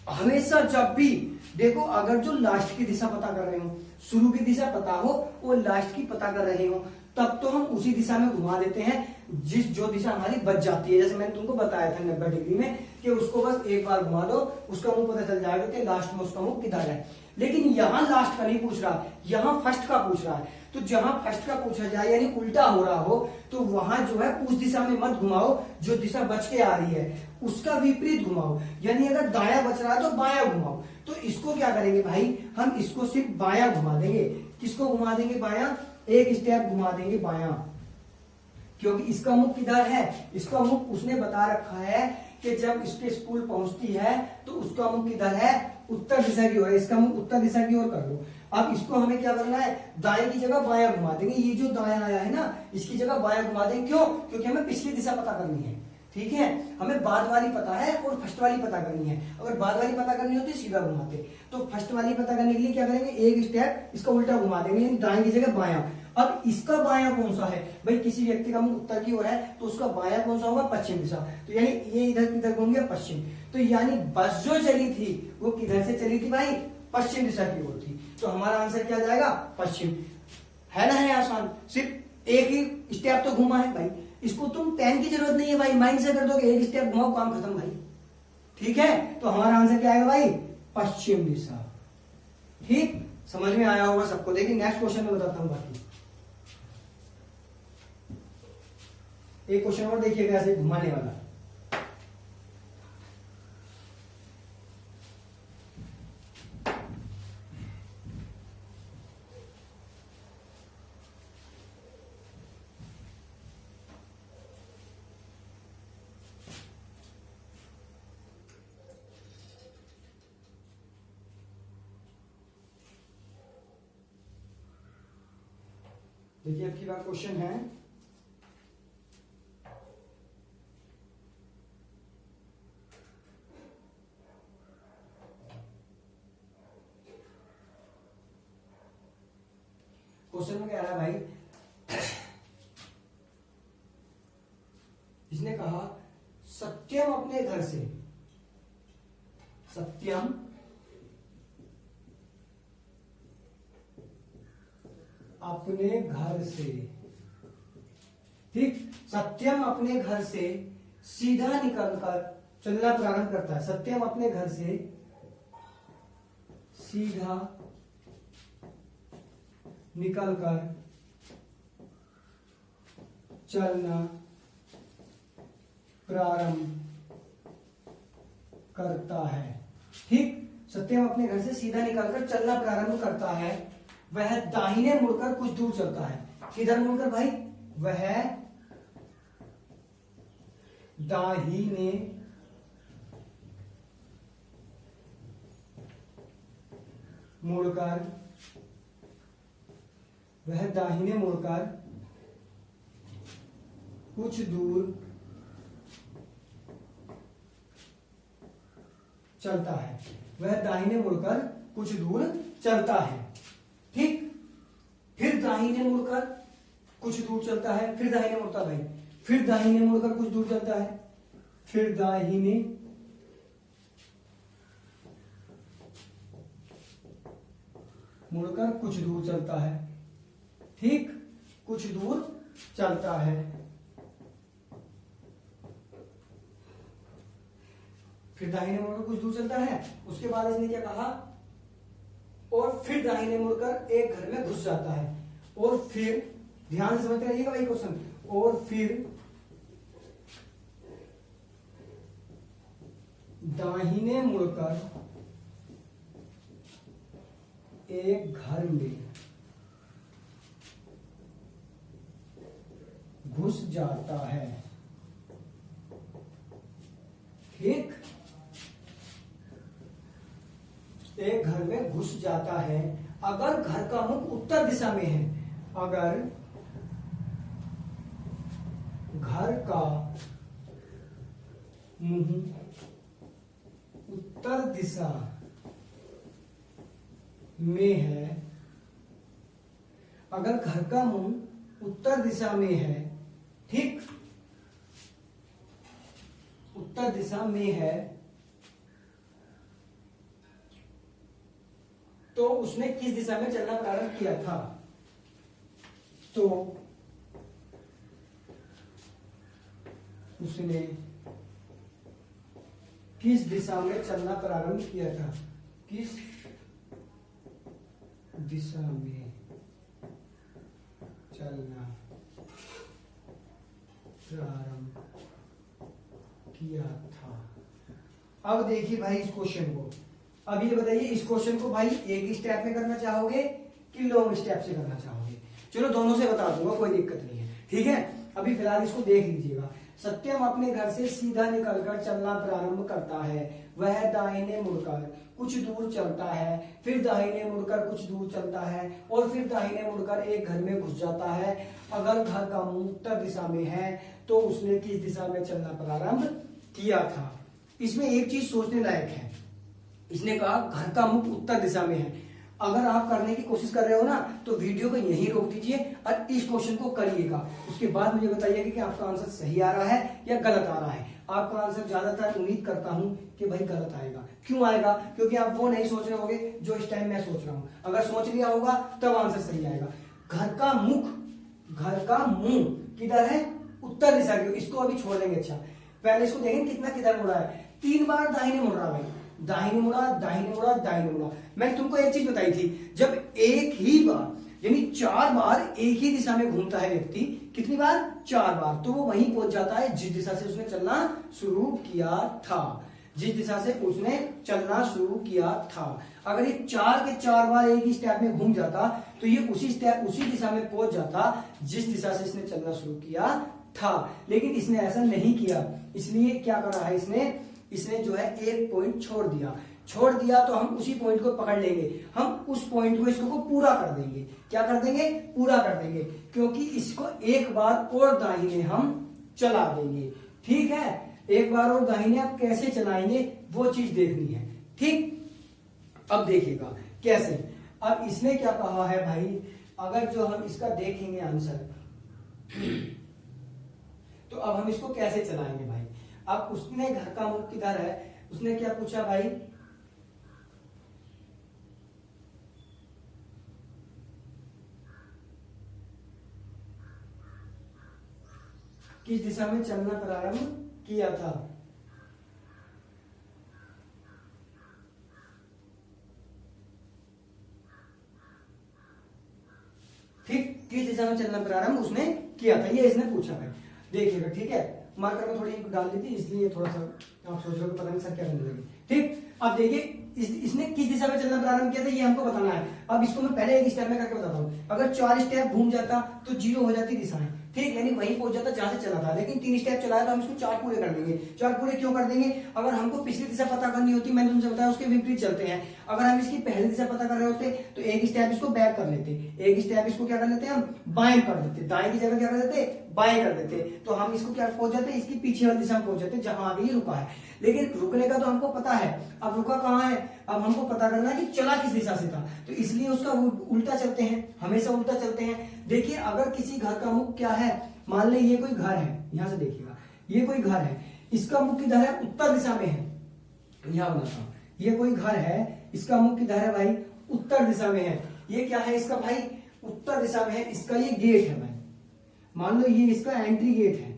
हमेशा जब भी देखो, अगर जो लास्ट की दिशा पता कर रहे हो, शुरू की दिशा पता हो और लास्ट की पता कर रहे हो, तब तो हम उसी दिशा में घुमा देते हैं जो दिशा हमारी बच जाती है। जैसे मैंने तुमको बताया था 90 डिग्री में कि उसको बस 1 बार घुमा दो, उसका मुंह पता चल जाएगा कि लास्ट में उसका मुंह किधर है। लेकिन यहां लास्ट का नहीं पूछ रहा, यहां फर्स्ट का पूछ रहा है। तो जहां फर्स्ट का पूछा जाए यानी उल्टा हो रहा हो, तो वहां जो है उस दिशा में मत घुमाओ जो दिशा बच के आ रही है, उसका विपरीत घुमाओ। यानी अगर दाया बच रहा है तो बाया घुमाओ। तो इसको क्या करेंगे भाई, हम इसको सिर्फ बाया घुमा देंगे। किसको घुमा देंगे, बाया, 1 स्टेप घुमा देंगे बाया, क्योंकि इसका मुख किधर है, इसका मुख उसने बता रखा है कि जब इसके स्कूल पहुंचती है तो उसका मुख किधर है, उत्तर दिशा की ओर है, इसका मुख उत्तर दिशा की ओर कर दो। अब इसको हमें क्या करना है, दाएं की जगह बायां घुमा देंगे। ये जो दायां आया है ना, इसकी जगह बायां घुमा देंगे। क्यों, क्योंकि हमें पिछली दिशा पता करनी है, ठीक है। हमें बाद वाली पता है और फर्स्ट वाली पता करनी है। अगर बाद वाली पता करनी होती सीधा घुमाते, तो फर्स्ट वाली पता करने के लिए क्या करेंगे, 1 स्टेप इसका उल्टा घुमा देंगे, यानी दाएं की जगह बायां। अब इसका बायां कौन सा है भाई, किसी व्यक्ति का मुख उत्तर की ओर है तो उसका बायां कौन सा होगा, पश्चिम दिशा। तो यानी ये इधर किधर घूम गया, पश्चिम। तो यानी बस जो चली थी वो किधर से चली थी भाई, पश्चिम दिशा की ओर थी। तो हमारा आंसर क्या जाएगा, पश्चिम। है ना, है आसान, सिर्फ एक ही स्टेप तो घुमा है भाई, इसको तुम पेन की जरूरत नहीं है भाई, माइंड से कर दोगे, एक स्टेप घुमाओ, काम खत्म भाई। ठीक है, तो हमारा आंसर क्या आएगा भाई? पश्चिम दिशा। ठीक, समझ में आया होगा सबको। लेकिन नेक्स्ट क्वेश्चन में बताता हूं बाकी। एक क्वेश्चन और देखिएगा ऐसे घुमाने वाला। देखिए अब की बार क्वेश्चन है, क्वेश्चन में क्या रहा है भाई? इसने कहा सत्यम अपने घर से, सत्यम अपने घर से, ठीक, सत्यम अपने घर से सीधा निकलकर चलना प्रारंभ करता है। सत्यम अपने घर से सीधा निकलकर चलना प्रारंभ करता है। ठीक, सत्यम अपने घर से सीधा निकलकर चलना प्रारंभ करता है। वह दाहिने मुड़कर कुछ दूर चलता है। किधर मुड़कर भाई? वह दाहिने मुड़कर, वह दाहिने मुड़कर कुछ दूर चलता है। वह दाहिने मुड़कर कुछ दूर चलता है। ठीक, फिर दाहिने मुड़कर कुछ दूर चलता है, फिर दाहिने मुड़ता भाई, फिर दाहिने मुड़कर कुछ दूर चलता है, फिर दाहिने मुड़कर कुछ दूर चलता है। ठीक, कुछ दूर चलता है, फिर दाहिने मुड़कर कुछ दूर चलता है। उसके बाद इसने क्या कहा? और फिर दाहिने मुड़कर एक घर में घुस जाता है। और फिर ध्यान से समझते रहिएगा भाई क्वेश्चन। और फिर दाहिने मुड़कर एक घर में घुस जाता है। ठीक, एक घर में घुस जाता है। अगर घर का मुख उत्तर दिशा में है, अगर घर का मुंह उत्तर दिशा में है, अगर घर का मुंह उत्तर दिशा में है, ठीक, उत्तर दिशा में है, तो उसने किस दिशा में चलना प्रारंभ किया था? तो उसने किस दिशा में चलना प्रारंभ किया था? किस दिशा में चलना प्रारंभ किया था? अब देखिए भाई इस क्वेश्चन को। अब ये बताइए, इस क्वेश्चन को भाई एक स्टेप में करना चाहोगे कि लॉन्ग स्टेप से करना चाहोगे? चलो दोनों से बता दूंगा, कोई दिक्कत नहीं है। ठीक है, अभी फिलहाल इसको देख लीजिएगा। सत्यम अपने घर से सीधा निकलकर चलना प्रारंभ करता है। वह दाहिने मुड़कर कुछ दूर चलता है, फिर दाहिने मुड़कर कुछ दूर चलता है, और फिर दाहिने मुड़कर एक घर में घुस जाता है। अगर घर का मुंह उत्तर दिशा में है, तो उसने किस दिशा में चलना प्रारंभ किया था? इसमें एक चीज सोचने लायक है। इसने कहा घर का मुख उत्तर दिशा में है। अगर आप करने की कोशिश कर रहे हो ना, तो वीडियो को यहीं रोक दीजिए और इस क्वेश्चन को करिएगा। उसके बाद मुझे बताइएगा कि आपका आंसर सही आ रहा है या गलत आ रहा है। आपका आंसर ज्यादातर उम्मीद करता हूं कि भाई गलत आएगा। क्यों आएगा? क्योंकि आप वो नहीं सोच रहे होगे जो इस टाइम मैं सोच रहा हूं। अगर सोच लिया होगा तब आंसर सही आएगा। घर का मुख, घर का मुंह किधर है? उत्तर दिशा की, इसको अभी छोड़ देंगे। अच्छा पहले इसको देखेंगे कितना किधर मुड़ा है, 3 बार दाहिने मुड़ रहा भाई, दाहिने मुड़ा दाहिने मुड़ा दाहिने मुड़ा। मैंने तुमको एक चीज बताई थी, जब एक ही बार यानी 4 बार एक ही दिशा में घूमता है व्यक्ति, कितनी बार, 4 बार, तो वो वहीं पहुंच जाता है जिस दिशा से उसने चलना शुरू किया था, जिस दिशा से उसने चलना शुरू किया था। अगर ये 4 के 4 बार एक ही स्टेप में घूम जाता तो ये उसी दिशा में पहुंच जाता जिस दिशा से इसने चलना शुरू किया था। लेकिन इसने ऐसा नहीं किया, इसलिए क्या कर रहा है, इसने जो है एक पॉइंट छोड़ दिया तो हम उसी पॉइंट को पकड़ लेंगे, हम उस पॉइंट को इसको पूरा कर देंगे। क्या कर देंगे, पूरा कर देंगे, क्योंकि इसको एक बार और दाहिने हम चला देंगे। ठीक है, एक बार और दाहिने आप कैसे चलाएंगे वो चीज देखनी है। ठीक, अब देखिएगा कैसे। अब इसने क्या कहा है भाई, अगर जो हम इसका देखेंगे आंसर, तो अब हम इसको कैसे चलाएंगे भाई। अब उसने घर का मुख किधर है, उसने क्या पूछा भाई, किस दिशा में चलना प्रारंभ किया था। ठीक, किस दिशा में चलना प्रारंभ उसने किया था, ये इसने पूछा है। देखिएगा, ठीक है, मार्कर में थोड़ी डाल दी थी इसलिए थोड़ा सा आप सोच रहे हो पता नहीं सर क्या करने लगे। ठीक, अब देखिए इसने किस दिशा में चलना प्रारंभ किया था ये हमको बताना है। अब इसको मैं पहले एक स्टेप में करके बताता हूँ। अगर 4 स्टेप घूम जाता तो 0 हो जाती दिशाएं, ठीक, यानी वहीं पहुंच जाता जहां से चला था। लेकिन 3 स्टेप चलाया तो हम इसको 4 पूरे कर देंगे। 4 पूरे क्यों कर देंगे, अगर हमको पिछली दिशा पता करनी होती, मैंने तुमसे बताया उसके विपरीत चलते हैं। अगर हम इसकी पहली दिशा पता कर रहे होते तो एक स्टेप इसको बैक कर लेते, एक स्टेप इसको क्या कर लेते हम बाएं कर देते, दाएं की जगह क्या कर देते बाएं कर देते, तो हम इसको क्या पहुंच जाते, इसकी पीछे वाली दिशा में पहुंच जाते जहां अभी रुका है। लेकिन रुकने का तो हमको पता है, अब रुका कहाँ है, अब हमको पता करना है कि चला किस दिशा से था, तो इसलिए उसका उल्टा चलते हैं, हमेशा उल्टा चलते हैं। देखिए अगर किसी घर का मुख क्या है, मान ले ये कोई घर है, यहां से देखिएगा ये कोई घर है, इसका मुख किधर है, उत्तर दिशा में है। यहां बनाता हूं, ये कोई घर है, इसका मुख किधर है भाई, उत्तर दिशा में है। ये क्या है इसका भाई, उत्तर दिशा में है, इसका ये गेट है भाई, मान लो ये इसका एंट्री गेट है।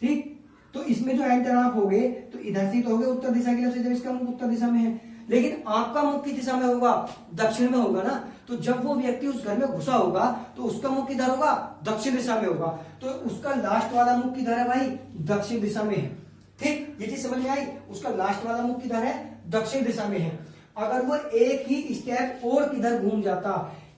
ठीक, तो इसमें जो एंटर आप हो गए तो इधर से तो हो गए उत्तर दिशा की तरफ से, जब इसका मुख उत्तर दिशा में है। लेकिन आपका मुख किस दिशा में होगा, दक्षिण में होगा ना, तो जब वो व्यक्ति उस घर में घुसा होगा तो उसका मुख किधर होगा, दक्षिण दिशा में होगा, तो उसका लास्ट वाला मुख किधर है भाई, दक्षिण दिशा में है। ठीक, ये चीज समझ में आई, उसका लास्ट वाला मुख किधर है, दक्षिण दिशा में है। अगर वो एक ही स्टेप और किधर घूम जाता,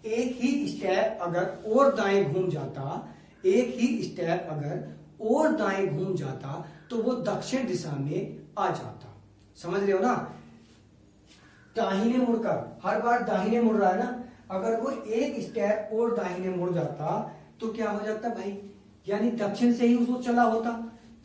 एक ही स्टेप अगर और दाएं घूम जाता, एक ही स्टेप अगर और दाएं घूम जाता तो वो दक्षिण दिशा में आ जाता। समझ रहे हो ना, दाहिने मुड़कर, हर बार दाहिने मुड़ रहा है ना, अगर वो एक स्टेप और दाहिने मुड़ जाता तो क्या हो जाता भाई, यानी दक्षिण से ही उसको चला होता,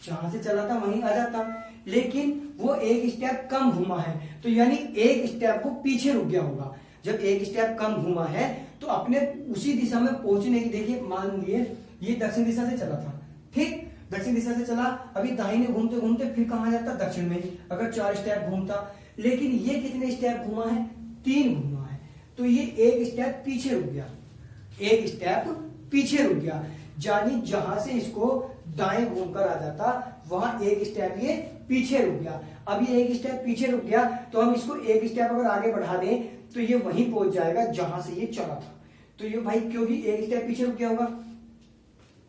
जहां से चला था वहीं आ जाता। लेकिन वो एक स्टेप कम घूमा है, तो यानी एक स्टेप को पीछे रुक गया होगा। जब एक स्टेप कम घूमा है तो अपने उसी दिशा में पहुंचने की, देखिए मान लिए ये दक्षिण दिशा से चला था, ठीक, दक्षिण दिशा से चला, अभी दाहिने घूमते घूमते फिर कहां जाता, दक्षिण में ही, अगर 4 स्टेप घूमता। लेकिन ये कितने स्टेप घुमा है, 3 घुमा है, तो ये एक स्टेप पीछे रुक गया, एक स्टेप पीछे रुक गया, यानी जहां से इसको दाएं घूमकर आ जाता वहां एक स्टेप ये पीछे रुक गया। अब ये एक स्टेप पीछे रुक गया तो हम इसको एक स्टेप अगर आगे बढ़ा दें तो ये वहीं पहुंच जाएगा जहां से ये चला था। तो ये भाई क्योंकि एक स्टेप पीछे रुक गया होगा,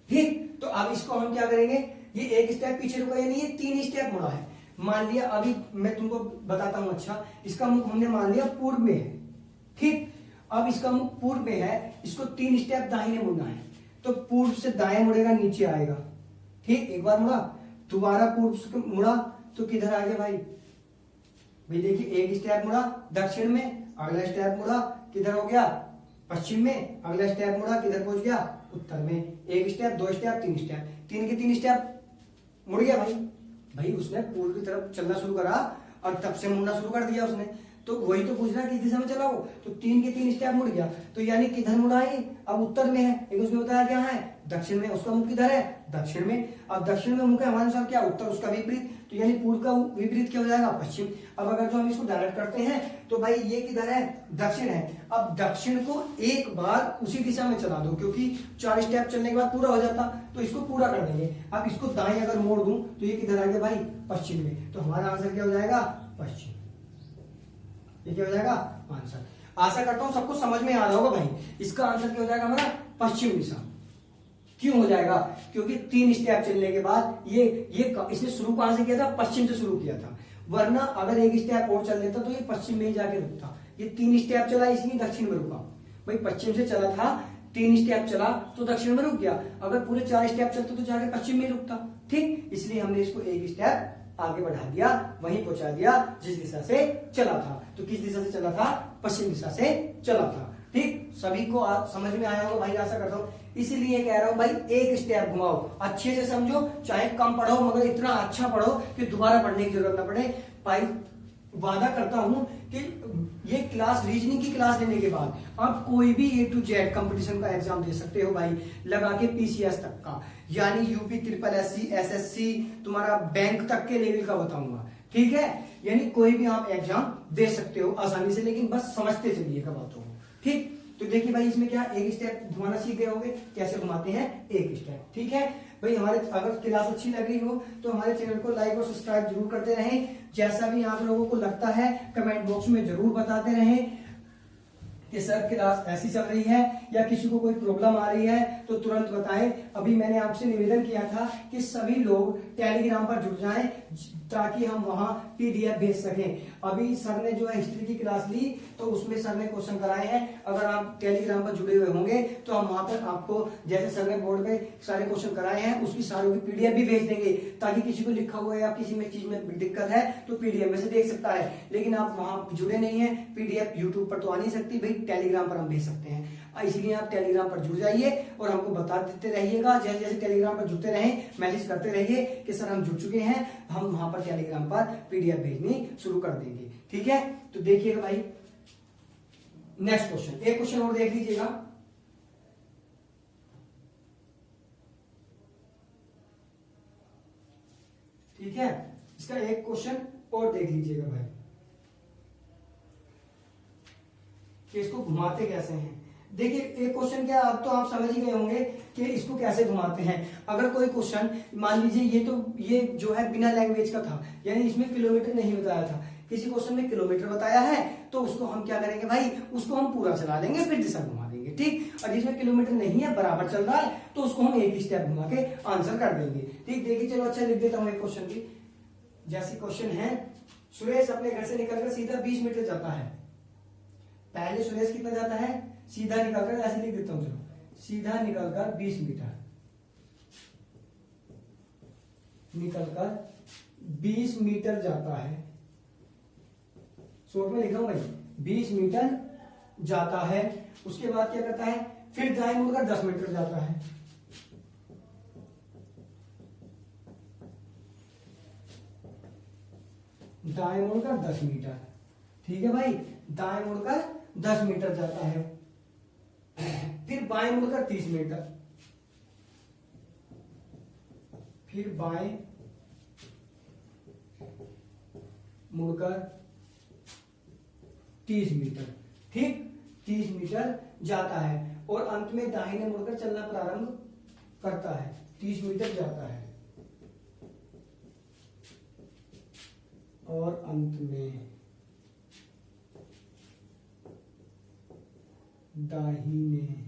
ठीक, तो अब इसको हम क्या करेंगे, ये एक स्टेप पीछे रुका यानी ये 3 स्टेप मुड़ा है। मान लिया, अभी मैं तुमको बताता हूं, अच्छा इसका मुख हमने मान लिया पूर्व में है, ठीक, अब इसका मुख पूर्व में है, इसको 3 स्टेप दाहिने मुड़ना है, तो पूर्व से दाएं मुड़ेगा नीचे आएगा, ठीक, एक बार मुड़ा, दोबारा पूर्व से मुड़ा तो किधर आ गया भाई, भाई देखिए एक स्टेप मुड़ा दक्षिण में, अगला स्टेप मुड़ा किधर हो गया, पश्चिम में, अगला स्टेप मुड़ा किधर पहुंच गया, उत्तर में। एक स्टेप, 2 स्टेप, 3 स्टेप, 3 के 3 स्टेप मुड़ गया भाई। भाई उसने पूर्व की तरफ चलना शुरू करा और तब से मुड़ना शुरू कर दिया उसने, तो वही तो पूछ रहा किस दिशा में चला वो, तो 3 के 3 स्टेप मुड़ गया, तो यानी किधर मुड़ा है, अब उत्तर में है, लेकिन उसने बताया क्या है, दक्षिण में उसका मुख किधर है, दक्षिण में। अब दक्षिण में मुख है हमारे अनुसार क्या, उत्तर उसका विपरीत, तो यानी पूर्व का विपरीत क्या हो जाएगा, पश्चिम। अब अगर जो हम इसको डायरेक्ट करते हैं तो भाई ये किधर है, दक्षिण है। अब दक्षिण को एक बार उसी दिशा में चला दो, क्योंकि 4 स्टेप चलने के बाद पूरा हो जाता, तो इसको पूरा कर देंगे। अब इसको दाएं अगर मोड़ दूं तो ये किधर आ गया भाई, पश्चिम में, तो हमारा आंसर क्या हो जाएगा, पश्चिम। ये क्या हो जाएगा आंसर। आशा करता हूं सबको समझ में आ रहा होगा भाई। इसका आंसर क्या हो जाएगा हमारा, पश्चिम दिशा। क्यों हो जाएगा, क्योंकि 3 स्टेप चलने के बाद ये इसने शुरू कहां से किया था, पश्चिम से शुरू किया था, वरना अगर एक स्टेप और चल लेता तो ये पश्चिम में ही जाके रुकता। ये 3 स्टेप चला इसलिए दक्षिण में रुका भाई, पश्चिम से चला था, 3 स्टेप चला तो दक्षिण में रुक गया, अगर पूरे 4 स्टेप चलते तो जाके पश्चिम में रुकता। ठीक, इसलिए हमने इसको एक स्टेप आगे बढ़ा दिया, वहीं पहुंचा दिया जिस दिशा से चला था। तो किस दिशा से चला था, पश्चिम दिशा से चला था। ठीक, सभी को समझ में आया होगा भाई, आशा करता हूं। इसीलिए कह रहा हूं भाई एक स्टेप घुमाओ, अच्छे से समझो, चाहे कम पढ़ो मगर इतना अच्छा पढ़ो कि दोबारा पढ़ने की जरूरत ना पड़े। भाई वादा करता हूं कि ये क्लास, रीजनिंग की क्लास लेने के बाद आप कोई भी A to Z कंपटीशन का एग्जाम दे सकते हो भाई, लगा के PCS तक का, यानी यूपी SSC SSC तुम्हारा बैंक तक के लेवल का बताऊंगा। ठीक है, यानी कोई भी आप एग्जाम दे सकते हो आसानी से, लेकिन बस समझते चलिएगा बातों को। ठीक, तो देखिए भाई इसमें क्या, एक स्टेप घुमाना सीख गए होंगे, कैसे घुमाते हैं एक स्टेप। ठीक है भाई, हमारे अगर क्लास अच्छी लग रही हो तो हमारे चैनल को लाइक और सब्सक्राइब जरूर करते रहें। जैसा भी आप लोगों को लगता है कमेंट बॉक्स में जरूर बताते रहें कि सर क्लास ऐसी चल रही है, या किसी को कोई प्रॉब्लम आ रही है तो तुरंत बताएं। अभी मैंने आपसे निवेदन किया था कि सभी लोग टेलीग्राम पर जुड़ जाएं ताकि हम वहां PDF भेज सकें। अभी सर ने जो है हिस्ट्री की क्लास ली तो उसमें सर ने क्वेश्चन कराए हैं, अगर आप टेलीग्राम पर जुड़े हुए होंगे तो हम वहां पर आपको, जैसे सर ने बोर्ड पे सारे क्वेश्चन कराए हैं, उसकी सारों की PDF भी भेज देंगे, ताकि किसी को लिखा हुआ है या किसी में चीज में दिक्कत है तो PDF में से देख सकता है। लेकिन आप वहां जुड़े नहीं है, PDF यूट्यूब पर तो आ नहीं सकती भाई, टेलीग्राम पर हम भेज सकते हैं। इसलिए आप टेलीग्राम पर जुड़ जाइए और हमको बता देते रहिएगा, जैसे जैसे टेलीग्राम पर जुड़ते रहें मैसेज करते रहिए कि सर हम जुड़ चुके हैं, हम वहां पर टेलीग्राम पर PDF भेजनी शुरू कर देंगे। ठीक है, तो देखिएगा भाई नेक्स्ट क्वेश्चन, एक क्वेश्चन और देख लीजिएगा। ठीक है, इसका एक क्वेश्चन और देख लीजिएगा भाई कि इसको घुमाते कैसे हैं। देखिए एक क्वेश्चन क्या, अब तो आप समझ ही गए होंगे कि इसको कैसे घुमाते हैं। अगर कोई क्वेश्चन मान लीजिए ये जो है बिना लैंग्वेज का था, यानी इसमें किलोमीटर नहीं बताया था, किसी क्वेश्चन में किलोमीटर बताया है तो उसको हम क्या करेंगे भाई, उसको हम पूरा चला देंगे फिर दिशा घुमा देंगे। ठीक, और जिसमें किलोमीटर नहीं है बराबर चल रहा है तो उसको हम एक ही स्टेप घुमा के आंसर कर देंगे। ठीक, देखिए चलो अच्छा लिख देता हूं एक क्वेश्चन की। जैसे क्वेश्चन है, सुरेश अपने घर से निकलकर सीधा 20 मीटर जाता है। पहले सुरेश कितना जाता है, सीधा निकलकर, ऐसे लिख देता हूं चलो, सीधा निकलकर 20 मीटर, निकलकर 20 मीटर जाता है। शॉर्ट में लिख रहा हूं भाई, 20 मीटर जाता है। उसके बाद क्या करता है, फिर दाएं मुड़कर 10 मीटर जाता है। दाएं मुड़कर 10 मीटर। ठीक है भाई, दाएं मुड़कर 10 मीटर जाता है। फिर बाएं मुड़कर 30 मीटर, फिर बाएं मुड़कर 30 मीटर। ठीक, 30 मीटर जाता है और अंत में दाहिने मुड़कर चलना प्रारंभ करता है। 30 मीटर जाता है और अंत में दाहिने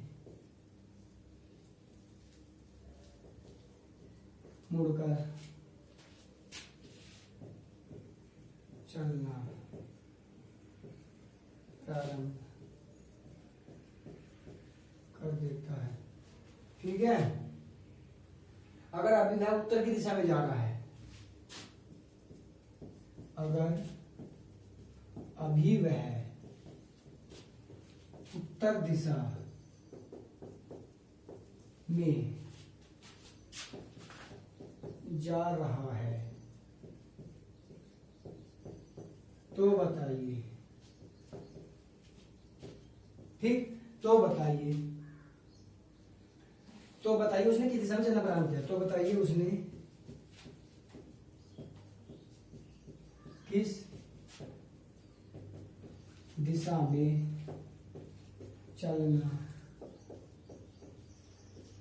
मुड़कर चलना प्रारंभ कर देता है। ठीक है, अगर अभी वह उत्तर की दिशा में जा रहा है, अगर अभी वह उत्तर दिशा में जा रहा है तो बताइए। ठीक, तो बताइए तो बताइए उसने किस दिशा में चलना प्रारंभ किया, तो बताइए उसने किस दिशा में चलना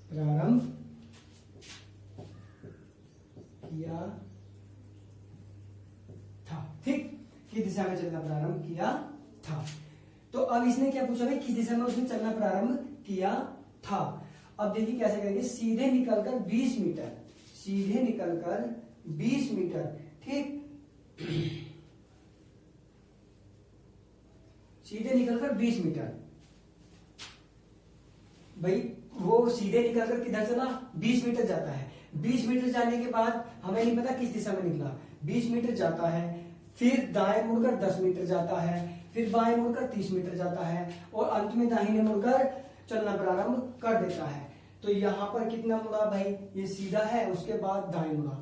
प्रारंभ किया था। ठीक, किस दिशा में चलना प्रारंभ किया था। तो अब इसने क्या पूछा भाई, किस दिशा में उसने चलना प्रारंभ किया था। अब देखिए कैसे करेंगे, सीधे निकलकर 20 मीटर, सीधे निकलकर 20 मीटर। ठीक, सीधे निकलकर 20 मीटर। भाई वो सीधे निकलकर किधर चला, 20 मीटर जाता है। 20 मीटर जाने के बाद हमें नहीं पता किस दिशा में निकला, 20 मीटर जाता है, फिर दाएं मुड़कर 10 मीटर जाता है, फिर बाएं मुड़कर 30 मीटर जाता है और अंत में दाहिने मुड़कर चलना प्रारंभ कर देता है। तो यहाँ पर कितना मुड़ा भाई, ये सीधा है, उसके बाद दाएं मुड़ा,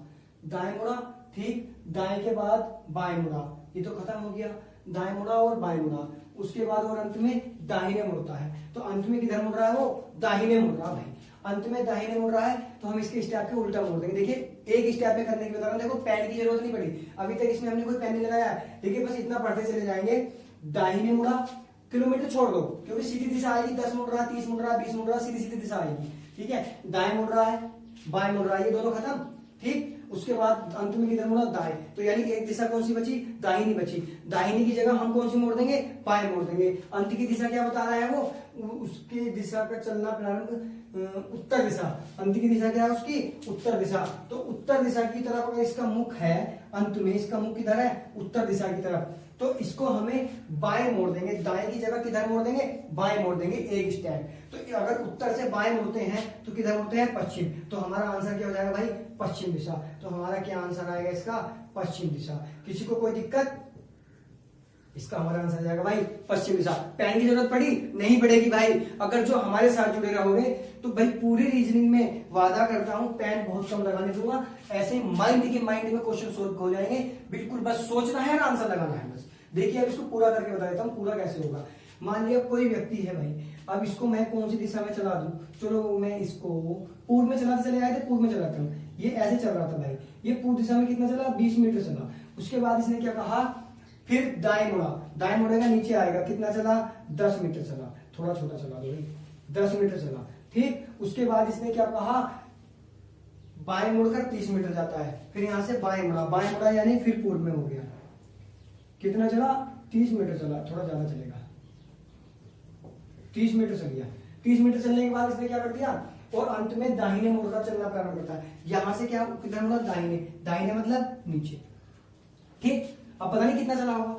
दाएं मुड़ा, ठीक, दाएं के बाद बाएं मुड़ा, ये तो खत्म हो गया, दाएं मुड़ा और बाएं मुड़ा, उसके बाद और अंत में दाहिने मुड़ता है। तो अंत में किधर मुड़ रहा है वो, दाहिने मुड़ रहा है भाई, अंत में दाहिने मुड़ रहा है। तो हम इसके स्टेप के उल्टा मोड़ देंगे। देखिए एक स्टेप में करने की बता रहा हूं, देखो पेन की जरूरत नहीं पड़ी अभी तक, इसमें हमने कोई पेन नहीं लगाया। देखिए बस इतना पढ़ते चले जाएंगे, दाहिने मुड़ा, किलोमीटर छोड़ दो क्योंकि सीधी दिशा आएगी, 10 मुड़ रहा, 30 मुड़ रहा, 20 मुड़ रहा, सीधी सीधी दिशा आएगी। ठीक है, दाएं मुड़ रहा है, बाएं मुड़ रहा है, ये दोनों खत्म। ठीक, उसके बाद अंत में किधर मुड़ा, दाएं। तो यानी कि एक दिशा कौन सी बची, दाहिनी बची। दाहिनी की जगह हम कौन सी मोड़ देंगे, बाएं मोड़ देंगे। अंत की दिशा क्या बता रहा है वो, उसकी दिशा का चलना प्रारंभ उत्तर दिशा। अंत की दिशा क्या है उसकी, उत्तर दिशा। तो उत्तर दिशा की तरफ अगर इसका मुख है, अंत में इसका मुख किधर है, उत्तर दिशा की तरफ, तो इसको हमें बाएं मोड़ देंगे। दाएं की जगह किधर मोड़ देंगे, बाएं मोड़ देंगे, एक स्टेप। तो अगर उत्तर से बाएं मुड़ते हैं तो किधर मुड़ते हैं, पश्चिम। तो हमारा आंसर क्या हो जाएगा भाई, पश्चिम दिशा। तो हमारा क्या आंसर आएगा इसका, पश्चिम दिशा। किसी को कोई दिक्कत, इसका हमारा आंसर जाएगा भाई पश्चिम दिशा। पेन की जरूरत पड़ी, नहीं पड़ेगी भाई। अगर जो हमारे साथ जुड़े रहोगे तो भाई पूरी रीजनिंग में वादा करता हूं पेन बहुत कम लगाने दूंगा। ऐसे माइंड में क्वेश्चन सोल्व हो जाएंगे। बिल्कुल बस सोचना है और आंसर लगाना है बस। देखिए अब इसको पूरा करके बता देता हूँ, पूरा कैसे होगा। मान लिया कोई व्यक्ति है भाई, अब इसको मैं कौन सी दिशा में चला दूं, चलो मैं इसको पूर्व में चलाते चले आए थे, पूर्व में चलाता हूँ। ये ऐसे चल रहा था भाई, ये पूर्व दिशा में कितना चला, 20 मीटर चला। उसके बाद इसने क्या कहा, फिर दाएं मुड़ा, दाएं मुड़ेगा नीचे आएगा, कितना चला, 10 मीटर चला। थोड़ा छोटा चला दो भाई, 10 मीटर चला। ठीक, उसके बाद इसने क्या कहा, बाएं मुड़कर 30 मीटर जाता है, फिर यहां से बाएं मुड़ा यानी फिर पूर्व में हो गया। कितना चला, 30 मीटर चला, थोड़ा ज्यादा चलेगा, 30 मीटर चल गया। 30 मीटर चलने के बाद इसने क्या कर दिया, और अंत में दाहिने मुड़कर चलना प्रारंभ करता है। यहां से क्या किधर मुड़ा, दाहिने, दाहिने मतलब नीचे। ठीक, अब पता नहीं कितना चला होगा।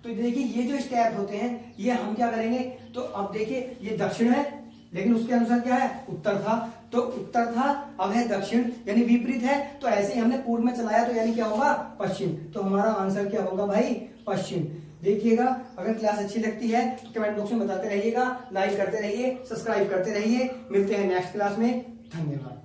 तो देखिए ये जो स्टेप होते हैं ये हम क्या करेंगे, तो अब देखिए ये दक्षिण है लेकिन उसके अनुसार क्या है, उत्तर था। तो उत्तर था, अब है दक्षिण यानी विपरीत है। तो ऐसे ही हमने पूर्व में चलाया तो यानी क्या होगा, पश्चिम। तो हमारा आंसर क्या होगा भाई, पश्चिम। देखिएगा अगर क्लास अच्छी लगती है तो कमेंट बॉक्स में बताते रहिएगा, लाइक करते रहिए, सब्सक्राइब करते रहिए। मिलते हैं नेक्स्ट क्लास में, धन्यवाद।